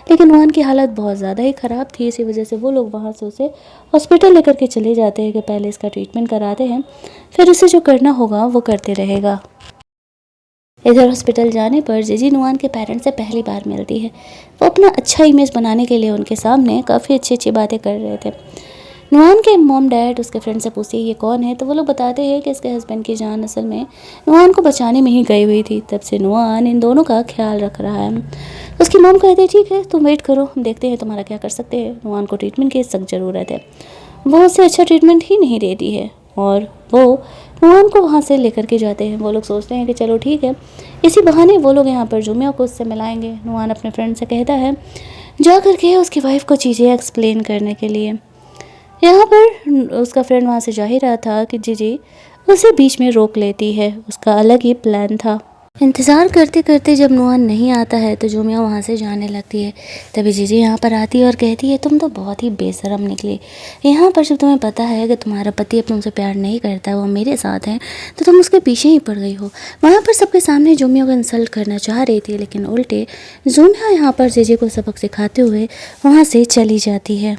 लेकिन नुआन की हालत बहुत ज़्यादा ही ख़राब थी। इसी वजह से वो लोग वहाँ से उसे हॉस्पिटल लेकर के चले जाते हैं कि पहले इसका ट्रीटमेंट कराते हैं, फिर उसे जो करना होगा वो करते रहेगा। इधर हॉस्पिटल जाने पर जीजी नुआन के पेरेंट्स से पहली बार मिलती है। वो अपना अच्छा इमेज बनाने के लिए उनके सामने काफ़ी अच्छी अच्छी बातें कर रहे थे। नुआन के मॉम डैड उसके फ्रेंड से पूछती है ये कौन है, तो वो लोग बताते हैं कि इसके हस्बैंड की जान असल में नुआन को बचाने में ही गई हुई थी, तब से नुआन इन दोनों का ख्याल रख रहा है। उसकी मॉम कहती है ठीक है तुम वेट करो, हम देखते हैं तुम्हारा क्या कर सकते हैं। नुआन को ट्रीटमेंट की सख्त ज़रूरत है, वो उससे अच्छा ट्रीटमेंट ही नहीं देती है और वो नुआन को वहाँ से लेकर के जाते हैं। वो लोग सोचते हैं कि चलो ठीक है, इसी बहाने वो लोग यहाँ पर जोमियो को उससे मिलाएंगे। नुआन अपने फ्रेंड से कहता है जा करके उसकी वाइफ को चीज़ें एक्सप्लेन करने के लिए। यहाँ पर उसका फ्रेंड वहाँ से जा ही रहा था कि जीजी उसे बीच में रोक लेती है। उसका अलग ही प्लान था। इंतज़ार करते करते जब नुआन नहीं आता है तो जोमिया वहाँ से जाने लगती है। तभी जीजी यहाँ पर आती है और कहती है, तुम तो बहुत ही बेशरम निकली। यहाँ पर जब तुम्हें पता है कि तुम्हारा पति अब तुमसे प्यार नहीं करता, वो मेरे साथ हैं, तो तुम उसके पीछे ही पड़ गई हो। वहाँ पर सबके सामने जोमिया को इंसल्ट करना चाह रही थी, लेकिन उल्टे जोमिया यहाँ पर जीजी को सबक सिखाते हुए वहाँ से चली जाती है।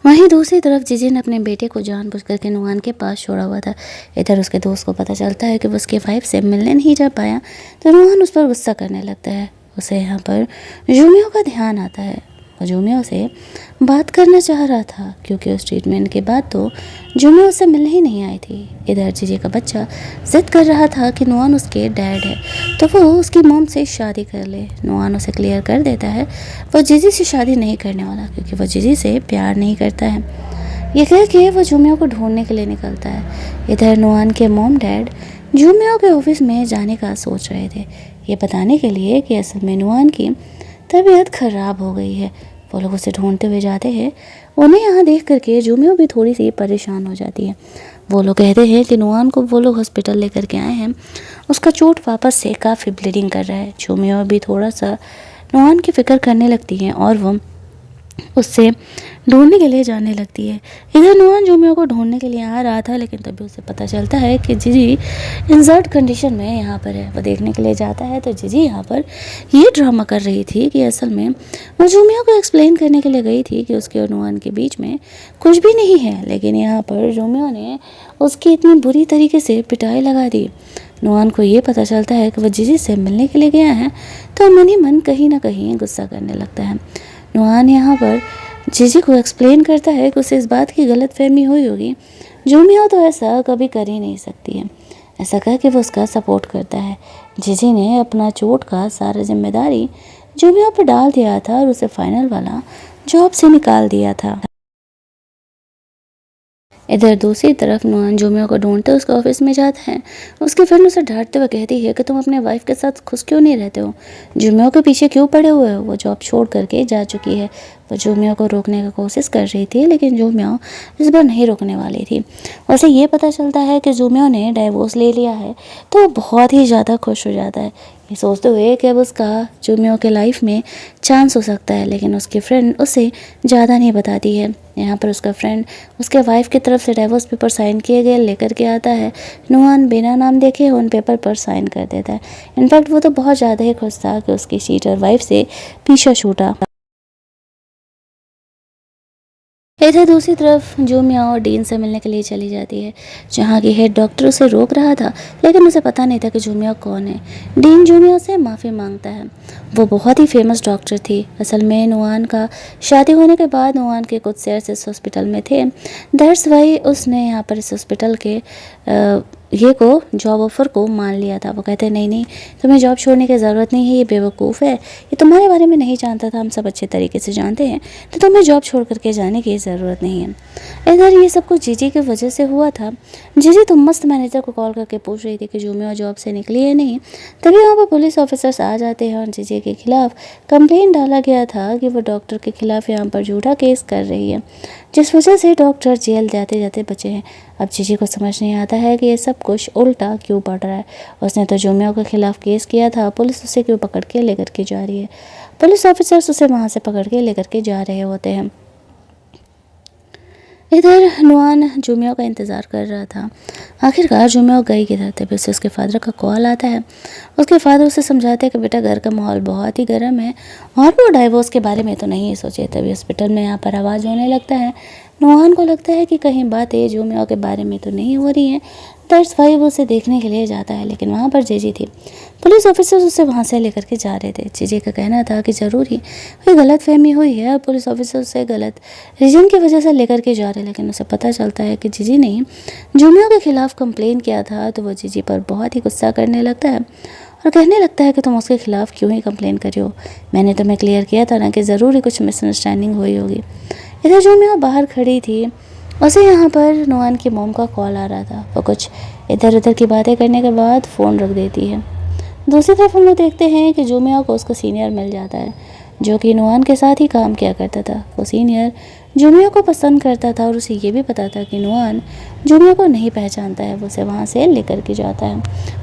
वहीं दूसरी तरफ जीजी ने अपने बेटे को जानबूझ करके नुआन के पास छोड़ा हुआ था। इधर उसके दोस्त को पता चलता है कि वो उसके वाइफ से मिलने नहीं जा पाया, तो नुआन उस पर गुस्सा करने लगता है। उसे यहाँ पर जोमियो का ध्यान आता है। वो जोमियो से बात करना चाह रहा था, क्योंकि उस ट्रीटमेंट के बाद तो जोमियो उससे मिलने ही नहीं आई थी। इधर जीजी का बच्चा जिद कर रहा था कि नुआन उसके डैड है, तो वो उसकी मॉम से शादी कर ले। नुआन उसे क्लियर कर देता है वो जीजी से शादी नहीं करने वाला, क्योंकि वो जीजी से प्यार नहीं करता है। ये कह के वो जोमियो को ढूंढने के लिए निकलता है। इधर नुआन के मॉम डैड जोमियो के ऑफिस में जाने का सोच रहे थे, ये बताने के लिए कि असल में नुआन की तबीयत खराब हो गई है। वो लोग उसे ढूंढते हुए जाते हैं। उन्हें यहाँ देख करके जोमियो भी थोड़ी सी परेशान हो जाती है। वो लोग कहते हैं कि नुआन को वो लोग हॉस्पिटल लेकर के आए हैं, उसका चोट वापस से काफ़ी ब्लीडिंग कर रहा है। जोमियो भी थोड़ा सा नुआन की फ़िक्र करने लगती है और वो उससे ढूंढने के लिए जाने लगती है। इधर नुआन जोमियो को ढूंढने के लिए आ रहा था, लेकिन तभी उसे पता चलता है कि जीजी इंजर्ड कंडीशन में यहाँ पर है। वो देखने के लिए जाता है तो जीजी यहाँ पर ये ड्रामा कर रही थी कि असल में वो जोमियो को एक्सप्लेन करने के लिए गई थी कि उसके और नुआन के बीच में कुछ भी नहीं है, लेकिन यहाँ पर जोमियो ने उसकी इतनी बुरी तरीके से पिटाई लगा दी। नुआन को ये पता चलता है कि वो जीजी से मिलने के लिए गया है, तो मन ही मन कहीं ना कहीं गुस्सा करने लगता है। नुआन यहाँ पर जीजी को एक्सप्लेन करता है कि उसे इस बात की गलतफहमी हुई होगी, जोमियो तो ऐसा कभी कर ही नहीं सकती है। ऐसा कह के वो उसका सपोर्ट करता है। जीजी ने अपना चोट का सारा जिम्मेदारी जोमियो पर डाल दिया था और उसे फाइनल वाला जॉब से निकाल दिया था। इधर दूसरी तरफ नुआन जोमियो को ढूंढते उसके ऑफिस में जाता है। उसकी फ्रेंड उसे डांटते हुए कहती है कि तुम अपने वाइफ के साथ खुश क्यों नहीं रहते हो, जोमियो के पीछे क्यों पड़े हुए हो। वो जॉब छोड़ करके जा चुकी है। वो जोमियो को रोकने की कोशिश कर रही थी, लेकिन जोमियो इस बार नहीं रोकने वाली थी। उसे ये पता चलता है कि जोमियो ने डाइवोर्स ले लिया है, तो वो बहुत ही ज़्यादा खुश हो जाता है, ये सोचते हुए कि अब उसका जोमियो के लाइफ में चांस हो सकता है। लेकिन उसकी फ्रेंड उसे ज़्यादा नहीं बताती है। यहाँ पर उसका फ्रेंड उसके वाइफ की तरफ से डाइवोर्स पेपर साइन किए गए लेकर के आता है। नुआन बिना नाम देखे उन पेपर पर साइन कर देता है। इनफैक्ट वो तो बहुत ज़्यादा ही खुश था कि उसकी चीटर वाइफ से पीछा छूटा। इधर दूसरी तरफ जोमिया और डीन से मिलने के लिए चली जाती है, जहाँ की हेड डॉक्टर उसे रोक रहा था, लेकिन उसे पता नहीं था कि जोमिया कौन है। डीन जोमिया से माफ़ी मांगता है। वो बहुत ही फेमस डॉक्टर थी। असल में नुआन का शादी होने के बाद नुआन के कुछ शेयर्स इस हॉस्पिटल में थे, दैट्स वाई उसने यहाँ पर इस हॉस्पिटल के ये को जॉब ऑफ़र को मान लिया था। वो कहते नहीं नहीं, तुम्हें जॉब छोड़ने की ज़रूरत नहीं है, ये बेवकूफ़ है, ये तुम्हारे बारे में नहीं जानता था, हम सब अच्छे तरीके से जानते हैं, तो तुम्हें जॉब छोड़ करके जाने की ज़रूरत नहीं है। इधर ये सब कुछ जीजी की वजह से हुआ था। जीजी तो मस्त मैनेजर को कॉल करके पूछ रही थी कि जोमिया जॉब से निकली है नहीं। तभी वहाँ पर पुलिस ऑफिसर्स आ जाते हैं और जीजी के खिलाफ कंप्लेंट डाला गया था कि वो डॉक्टर के खिलाफ यहाँ पर झूठा केस कर रही है, जिस वजह से डॉक्टर जेल जाते जाते बचे हैं। अब जीजी को समझ नहीं आता है कि ये सब कुछ उल्टा क्यों पड़ रहा है। उसने तो जोमिया के खिलाफ केस किया था, पुलिस उसे क्यों पकड़ के लेकर के जा रही है। पुलिस ऑफिसर्स उसे वहाँ से पकड़ के लेकर के जा रहे होते हैं। इधर नुआन जोमिया का इंतज़ार कर रहा था। आखिरकार जोमिया गई किधर, तभी उसे उसके फादर का कॉल आता है। उसके फादर उसे समझाते हैं कि बेटा घर का माहौल बहुत ही गर्म है और वो डाइवोर्स के बारे में तो नहीं सोचे। तभी हॉस्पिटल में यहाँ पर आवाज़ होने लगता है। नुआन को लगता है कि कहीं बातें जोमिया के बारे में तो नहीं हो रही हैं, दैट्स वाई वो उसे देखने के लिए जाता है। लेकिन वहाँ पर जीजी थी। पुलिस ऑफिसर्स उसे वहाँ से लेकर के जा रहे थे। जीजी का कहना था कि ज़रूर ही कोई गलतफहमी हुई है और पुलिस ऑफिसर उसे गलत रीजन की वजह से लेकर के जा रहे हैं। लेकिन उसे पता चलता है कि जीजी ने जोमिया के खिलाफ कंप्लेन किया था, तो वो जीजी पर बहुत ही गुस्सा करने लगता है और कहने लगता है कि तुम उसके खिलाफ क्यों ही कंप्लेन कर रही हो, मैंने तुम्हें क्लियर किया था ना कि ज़रूर ही कुछ मिसअंडरस्टैंडिंग हुई होगी। इधर जोमिया बाहर खड़ी थी, उसे यहाँ पर नुआन की मॉम का कॉल आ रहा था। वो कुछ इधर उधर की बातें करने के बाद फ़ोन रख देती है। दूसरी तरफ हम लोग देखते हैं कि जोमिया को उसका सीनियर मिल जाता है। जो कि नुआन के साथ ही काम किया करता था। वो सीनियर जूमियो को पसंद करता था और उसे ये भी पता था कि नुआन जूमियो को नहीं पहचानता है। वो उसे वहाँ से लेकर के जाता है।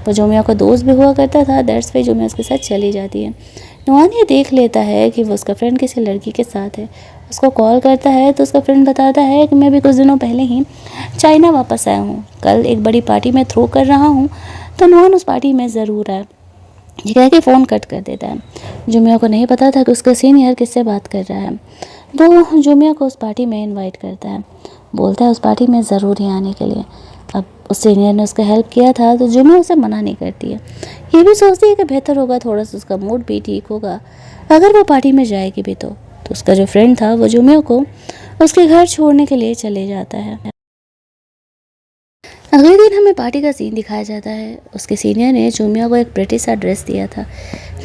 वो जूमियो का दोस्त भी हुआ करता था। दैट्स वाई जूमियो उसके साथ चली जाती है। नुआन ये देख लेता है कि वो उसका फ्रेंड किसी लड़की के साथ है। उसको कॉल करता है तो उसका फ्रेंड बताता है कि मैं भी कुछ दिनों पहले ही चाइना वापस आया हूँ, कल एक बड़ी पार्टी में थ्रो कर रहा हूँ, तो नुआन उस पार्टी में ज़रूर आए। ये कह के फ़ोन कट कर देता है। जूमियो को नहीं पता था कि उसका सीनियर किससे बात कर रहा है। तो जूमियो को उस पार्टी में इनवाइट करता है, बोलता है उस पार्टी में ज़रूर ही आने के लिए। अब उस सीनियर ने उसका हेल्प किया था तो जूमियो उसे मना नहीं करती है। ये भी सोचती है कि बेहतर होगा, थोड़ा सा उसका मूड भी ठीक होगा अगर वो पार्टी में जाएगी भी तो उसका जो फ्रेंड था वो जूमियो को उसके घर छोड़ने के लिए चले जाता है। अगले दिन हमें पार्टी का सीन दिखाया जाता है। उसके सीनियर ने जूमियो को एक प्रिटी सा ड्रेस दिया था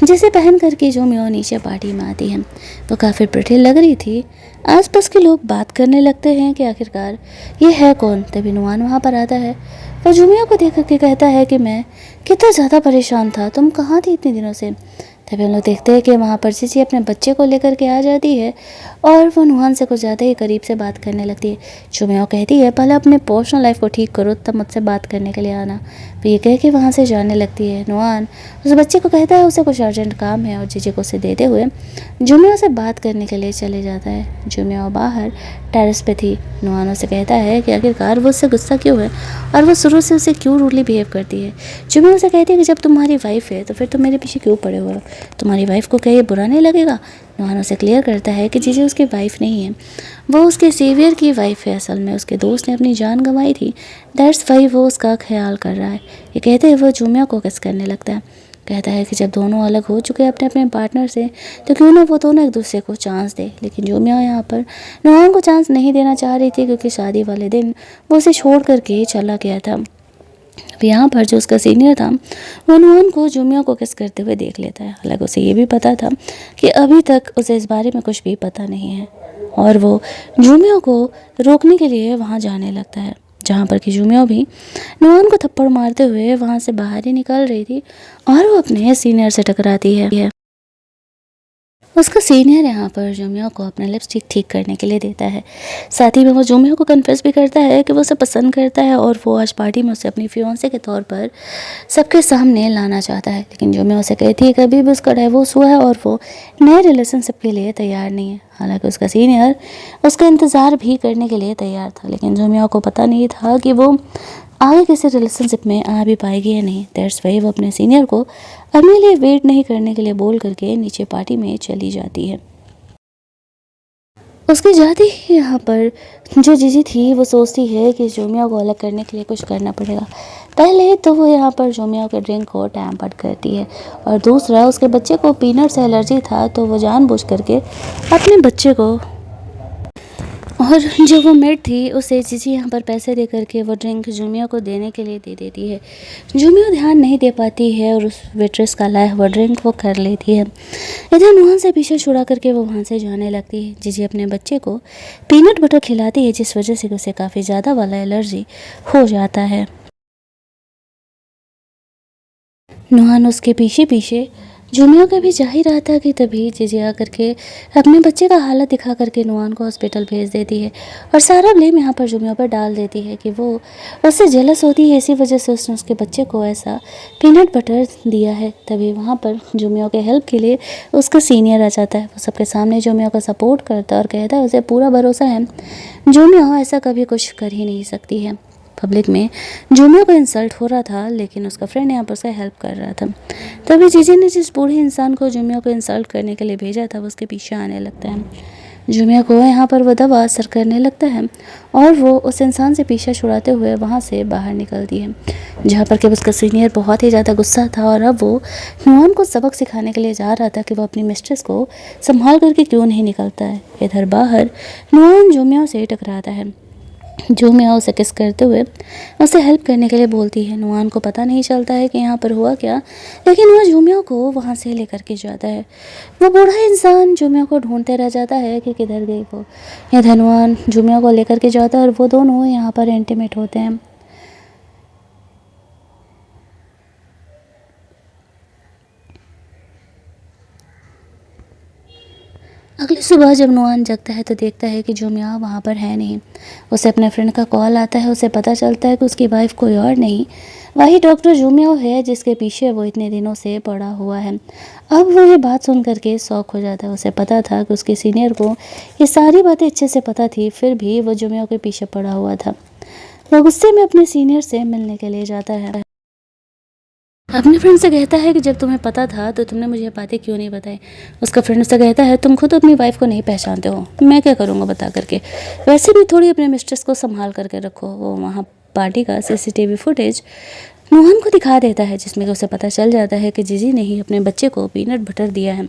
जिसे पहन करके जूमियो नीचे पार्टी में आती है। वो काफ़ी प्रिटी लग रही थी। आसपास के लोग बात करने लगते हैं कि आखिरकार ये है कौन। तभी नुआन वहाँ पर आता है। वो जूमियो को देख करके कहता है कि मैं कितना ज़्यादा परेशान था, तुम कहाँ थी इतने दिनों से। तभी हम लोग देखते हैं कि वहाँ पर जीजी अपने बच्चे को लेकर के आ जाती है और वो नुआन से कुछ ज़्यादा ही करीब से बात करने लगती है। जूमियो कहती है पहले अपने पर्सनल लाइफ को ठीक करो तब मुझसे बात करने के लिए आना। तो ये कह के वहाँ से जाने लगती है। नुआन उस बच्चे को कहता है उसे कुछ अर्जेंट काम है और जीजी को उसे देते हुए जूमियो से बात करने के लिए चले जाता है। जूमियो बाहर टेरेस पे थी। नुआन उसे कहता है कि आखिरकार वो उससे गुस्सा क्यों है और वो शुरू से उसे क्यों रूडली बिहेव करती है। जूमियो उसे कहती है कि जब तुम्हारी वाइफ है तो फिर तुम मेरे पीछे क्यों पड़े हुए हो, तुम्हारी वाइफ को क्या ये बुरा नहीं लगेगा। नुआन उसे क्लियर करता है कि जीजी उसकी वाइफ नहीं है, वो उसके सेवियर की वाइफ है। असल में उसके दोस्त ने अपनी जान गंवाई थी, दैट्स वाई वो उसका ख्याल कर रहा है। ये कहते हुए वो जूमियो को किस करने लगता है। कहता है कि जब दोनों अलग हो चुके हैं अपने अपने पार्टनर से तो क्यों ना वो दोनों एक दूसरे को चांस दे। लेकिन जूमियो यहाँ पर नुआन को चांस नहीं देना चाह रही थी क्योंकि शादी वाले दिन वो उसे छोड़ करके चला गया था। अब यहाँ पर जो उसका सीनियर था वो नुआन को जूमियो को किस करते हुए देख लेता है। हालांकि उसे ये भी पता था कि अभी तक उसे इस बारे में कुछ भी पता नहीं है और वो जूमियो को रोकने के लिए वहाँ जाने लगता है, जहाँ पर कि जूमियो भी नुआन को थप्पड़ मारते हुए वहाँ से बाहर ही निकल रही थी और वो अपने सीनियर से टकराती है। उसका सीनियर यहाँ पर जूमियो को अपना लिपस्टिक ठीक करने के लिए देता है। साथ ही में वो जूमियो को कन्फेस भी करता है कि वो उसे पसंद करता है और वो आज पार्टी में उसे अपनी फियांसे के तौर पर सबके सामने लाना चाहता है। लेकिन जूमियो उसे कहती है कि अभी भी उसका डाइवोर्स हुआ है और वो नए रिलेशनशिप के लिए तैयार नहीं है। हालांकि उसका सीनियर उसका इंतज़ार भी करने के लिए तैयार था, लेकिन जूमियो को पता नहीं था कि वो आगे किसी रिलेशनशिप में आ भी पाएगी या नहीं। दैट्स वाई वो अपने सीनियर को अपने लिए वेट नहीं करने के लिए बोल करके नीचे पार्टी में चली जाती है। उसके जाते ही यहाँ पर जो जीजी थी वो सोचती है कि जूमियो को अलग करने के लिए कुछ करना पड़ेगा। पहले तो वो यहाँ पर जूमियो के ड्रिंक को टैम्पर्ड करती है और दूसरा उसके बच्चे को पीनट से एलर्जी था तो वो जानबूझ करके अपने बच्चे को और जो वो मेड थी उसे जीजी यहाँ पर पैसे दे करके वो ड्रिंक जूमियो को देने के लिए दे देती है। जूमियो ध्यान नहीं दे पाती है और उस वेट्रेस का लाया हुआ ड्रिंक वो कर लेती है। इधर नुआन से पीछे छुड़ा करके वो वहाँ से जाने लगती है। जीजी अपने बच्चे को पीनट बटर खिलाती है जिस वजह से उसे काफ़ी ज़्यादा वाला एलर्जी हो जाता है। नुआन उसके पीछे पीछे जूमियो का भी जा ही रहा था कि तभी जीजी आकर के अपने बच्चे का हालत दिखा करके नुआन को हॉस्पिटल भेज देती है और सारा ब्लेम यहाँ पर जूमियो पर डाल देती है कि वो उससे जेलस होती है, इसी वजह से उसने उसके बच्चे को ऐसा पीनट बटर दिया है। तभी वहाँ पर जूमियो के हेल्प के लिए उसका सीनियर आ जाता है। वो सबके सामने जूमियो का सपोर्ट करता है और कहता है उसे पूरा भरोसा है, जूमियो ऐसा कभी कुछ कर ही नहीं सकती है। पब्लिक में जूमियो को इंसल्ट हो रहा था लेकिन उसका फ्रेंड यहाँ पर उसका हेल्प कर रहा था। तभी जीजी ने जिस बूढ़े इंसान को जूमियो को इंसल्ट करने के लिए भेजा था वो उसके पीछे आने लगता है। जूमियो को यहाँ पर वो दवा असर करने लगता है और वो उस इंसान से पीछा छुड़ाते हुए वहाँ से बाहर निकलती है, जहाँ पर कि उसका सीनियर बहुत ही ज़्यादा गुस्सा था और अब वो नुआन को सबक सिखाने के लिए जा रहा था कि वो अपनी मिस्ट्रेस को संभाल करके क्यों नहीं निकलता है। इधर बाहर नुआन जूमियो से टकराता है। जूमियो उसे किस करते हुए उसे हेल्प करने के लिए बोलती है। नुआन को पता नहीं चलता है कि यहाँ पर हुआ क्या, लेकिन वह जूमियो को वहाँ से लेकर के जाता है। वो बूढ़ा इंसान जूमियो को ढूंढते रह जाता है कि किधर गई वो। इधर नुआन जूमियो को लेकर के जाता है और वो दोनों यहाँ पर इंटीमेट होते हैं। अगली सुबह जब नुआन जगता है तो देखता है कि जोमिया वहाँ पर है नहीं। उसे अपने फ्रेंड का कॉल आता है। उसे पता चलता है कि उसकी वाइफ कोई और नहीं, वही डॉक्टर जोमिया है जिसके पीछे वो इतने दिनों से पड़ा हुआ है। अब वो ये बात सुन करके शॉक हो जाता है। उसे पता था कि उसके सीनियर को ये सारी बातें अच्छे से पता थी, फिर भी वो जोमिया के पीछे पड़ा हुआ था। वो गुस्से में अपने सीनियर से मिलने के लिए जाता है। अपने फ्रेंड से कहता है कि जब तुम्हें पता था तो तुमने मुझे बातें क्यों नहीं बताई। उसका फ्रेंड उससे कहता है तुम खुद अपनी वाइफ को नहीं पहचानते हो, मैं क्या करूँगा बता करके। वैसे भी थोड़ी अपने मिस्ट्रेस को संभाल करके रखो। वो वहाँ पार्टी का सीसीटीवी फुटेज नुआन को दिखा देता है, जिसमें कि उसे पता चल जाता है कि जीजी ने ही अपने बच्चे को पीनट बटर दिया है,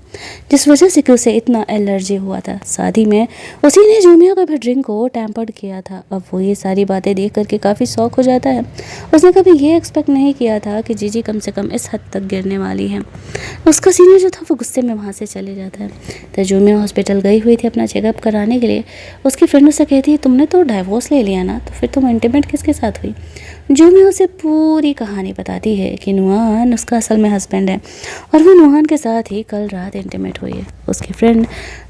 जिस वजह से कि उसे इतना एलर्जी हुआ था। शादी में उसी ने जोमिया के भी ड्रिंक को टैम्पर्ड किया था। अब वो ये सारी बातें देख करके काफ़ी शौक हो जाता है। उसने कभी ये एक्सपेक्ट नहीं किया था कि जीजी कम से कम इस हद तक गिरने वाली है। उसका सीनियर जो था वो गुस्से में वहाँ से चले जाता है। तो जोमिया हॉस्पिटल गई हुई थी अपना चेकअप कराने के लिए। उसकी फ्रेंड उससे कहती है तुमने तो डाइवोर्स ले लिया ना, तो फिर तुम इंटीमेट किसके साथ हुई। जोमिया उसे पूरी कहानी बताती है कि नुआन उसका असल में हस्बैंड है और वो नुआन के साथ ही कल रात इंटीमेट हुई है। उसकी फ्रेंड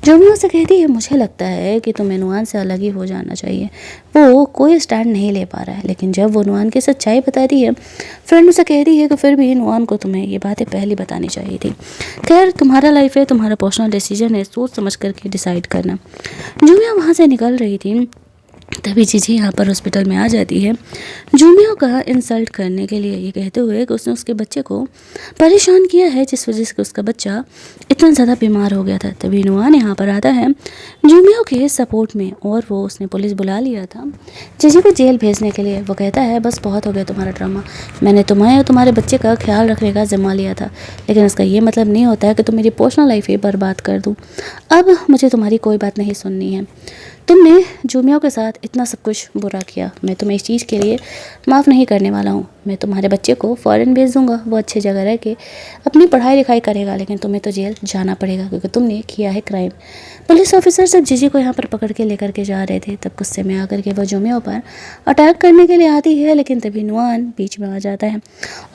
जोमिया से कहती है मुझे लगता है कि तुम्हें नुआन से अलग ही हो जाना चाहिए, वो कोई स्टैंड नहीं ले पा रहा है। लेकिन जब वो नुआन की सच्चाई बताती है, फ्रेंड उसे कहती है कि फिर भी नुआन को तुम्हें ये बातें पहले बतानी चाहिए थी। खैर तुम्हारा लाइफ है, तुम्हारा पर्सनल डिसीजन है, सोच समझ करके डिसाइड करना। जोमिया वहाँ से निकल रही थी तभी जीजी यहाँ पर हॉस्पिटल में आ जाती है जोमिया का इंसल्ट करने के लिए, ये कहते हुए कि उसने उसके बच्चे को परेशान किया है, जिस वजह से उसका बच्चा इतना ज़्यादा बीमार हो गया था। तभी नुआन यहाँ पर आता है जोमिया के सपोर्ट में और वो उसने पुलिस बुला लिया था जीजी को जेल भेजने के लिए। वो कहता है बस बहुत हो गया तुम्हारा ड्रामा, मैंने तुम्हें और तुम्हारे बच्चे का ख्याल रखने का जिम्मा लिया था, लेकिन इसका ये मतलब नहीं होता है कि तुम मेरी पर्सनल लाइफ ही बर्बाद कर दूँ। अब मुझे तुम्हारी कोई बात नहीं सुननी है। तुमने जोमिया के साथ इतना सब कुछ बुरा किया, मैं तुम्हें इस चीज़ के लिए माफ़ नहीं करने वाला हूँ। मैं तुम्हारे बच्चे को फ़ॉरेन भेज दूँगा, वो अच्छी जगह रह के अपनी पढ़ाई लिखाई करेगा, लेकिन तुम्हें तो जेल जाना पड़ेगा क्योंकि तुमने किया है क्राइम। पुलिस ऑफिसर सब जीजी को यहाँ पर पकड़ के लेकर के जा रहे थे, तब गुस्से में आकर के वो जोमिया पर अटैक करने के लिए आती है, लेकिन तभी नुआन बीच में आ जाता है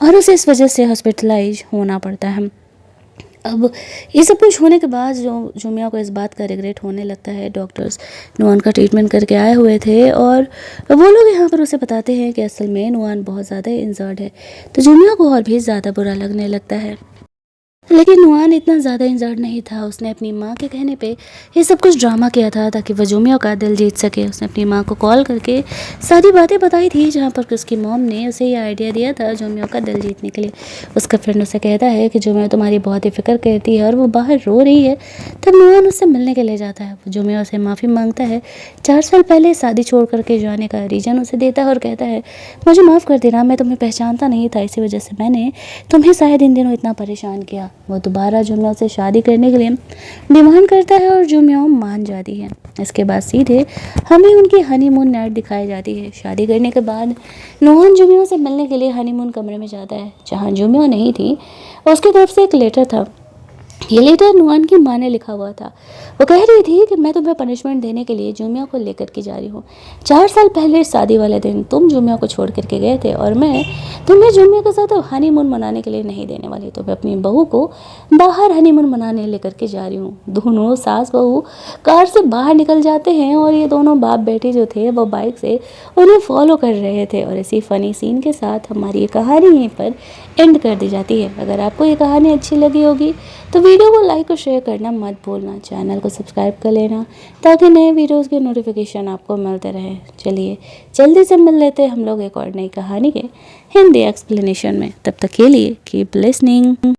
और उसे इस वजह से हॉस्पिटलाइज होना पड़ता है। अब ये सब कुछ होने के बाद जोमिया को इस बात का रिग्रेट होने लगता है। डॉक्टर्स नुआन का ट्रीटमेंट करके आए हुए थे और वो लोग यहाँ पर उसे बताते हैं कि असल में नुआन बहुत ज़्यादा इंजर्ड है। तो जोमिया को और भी ज़्यादा बुरा लगने लगता है, लेकिन नुआन इतना ज़्यादा इंजर्ड नहीं था। उसने अपनी माँ के कहने पे ये सब कुछ ड्रामा किया था ताकि वह जोमिया का दिल जीत सके। उसने अपनी माँ को कॉल करके सारी बातें बताई थी, जहाँ पर कि उसकी मॉम ने उसे ये आइडिया दिया था जोमिया का दिल जीतने के लिए। उसका फ्रेंड उसे कहता है कि जोमिया तुम्हारी बहुत ही फिक्र करती है और वो बाहर रो रही है। तब नुआन उससे मिलने के लिए जाता है। जोमिया उसे माफ़ी मांगता है, 4 साल पहले शादी छोड़ करके जाने का रीज़न उसे देता है और कहता है मुझे माफ़ कर देना, मैं तुम्हें पहचानता नहीं था, इसी वजह से मैंने तुम्हें शायद इन दिनों इतना परेशान किया। वो दोबारा जोमिया से शादी करने के लिए डिमांड करता है और जोमिया मान जाती है। इसके बाद सीधे हमें उनकी हनीमून नाइट दिखाई जाती है। शादी करने के बाद नुआन जोमिया से मिलने के लिए हनीमून कमरे में जाता है, जहाँ जोमिया नहीं थी। उसकी तरफ से एक लेटर था। ये लेटर नुआन की माँ ने लिखा हुआ था। वो कह रही थी कि मैं तुम्हें पनिशमेंट देने के लिए जोमिया को लेकर के जा रही हूँ। 4 साल पहले शादी वाले दिन तुम जोमिया को छोड़ करके गए थे और मैं तुम्हें जोमिया के साथ हनीमून मनाने के लिए नहीं देने वाली। तो मैं अपनी बहू को बाहर हनीमून मनाने लेकर के जा रही हूँ। दोनों सास बहू कार से बाहर निकल जाते हैं और ये दोनों बाप बेटे जो थे वो बाइक से उन्हें फॉलो कर रहे थे। और इसी फ़नी सीन के साथ हमारी ये कहानी यहीं पर एंड कर दी जाती है। अगर आपको ये कहानी अच्छी लगी होगी तो वीडियो को लाइक और शेयर करना मत भूलना। चैनल को सब्सक्राइब कर लेना ताकि नए वीडियोस के नोटिफिकेशन आपको मिलते रहे। चलिए जल्दी से मिल लेते हैं हम लोग एक और नई कहानी के हिंदी एक्सप्लेनेशन में। तब तक के लिए कीप लिसनिंग।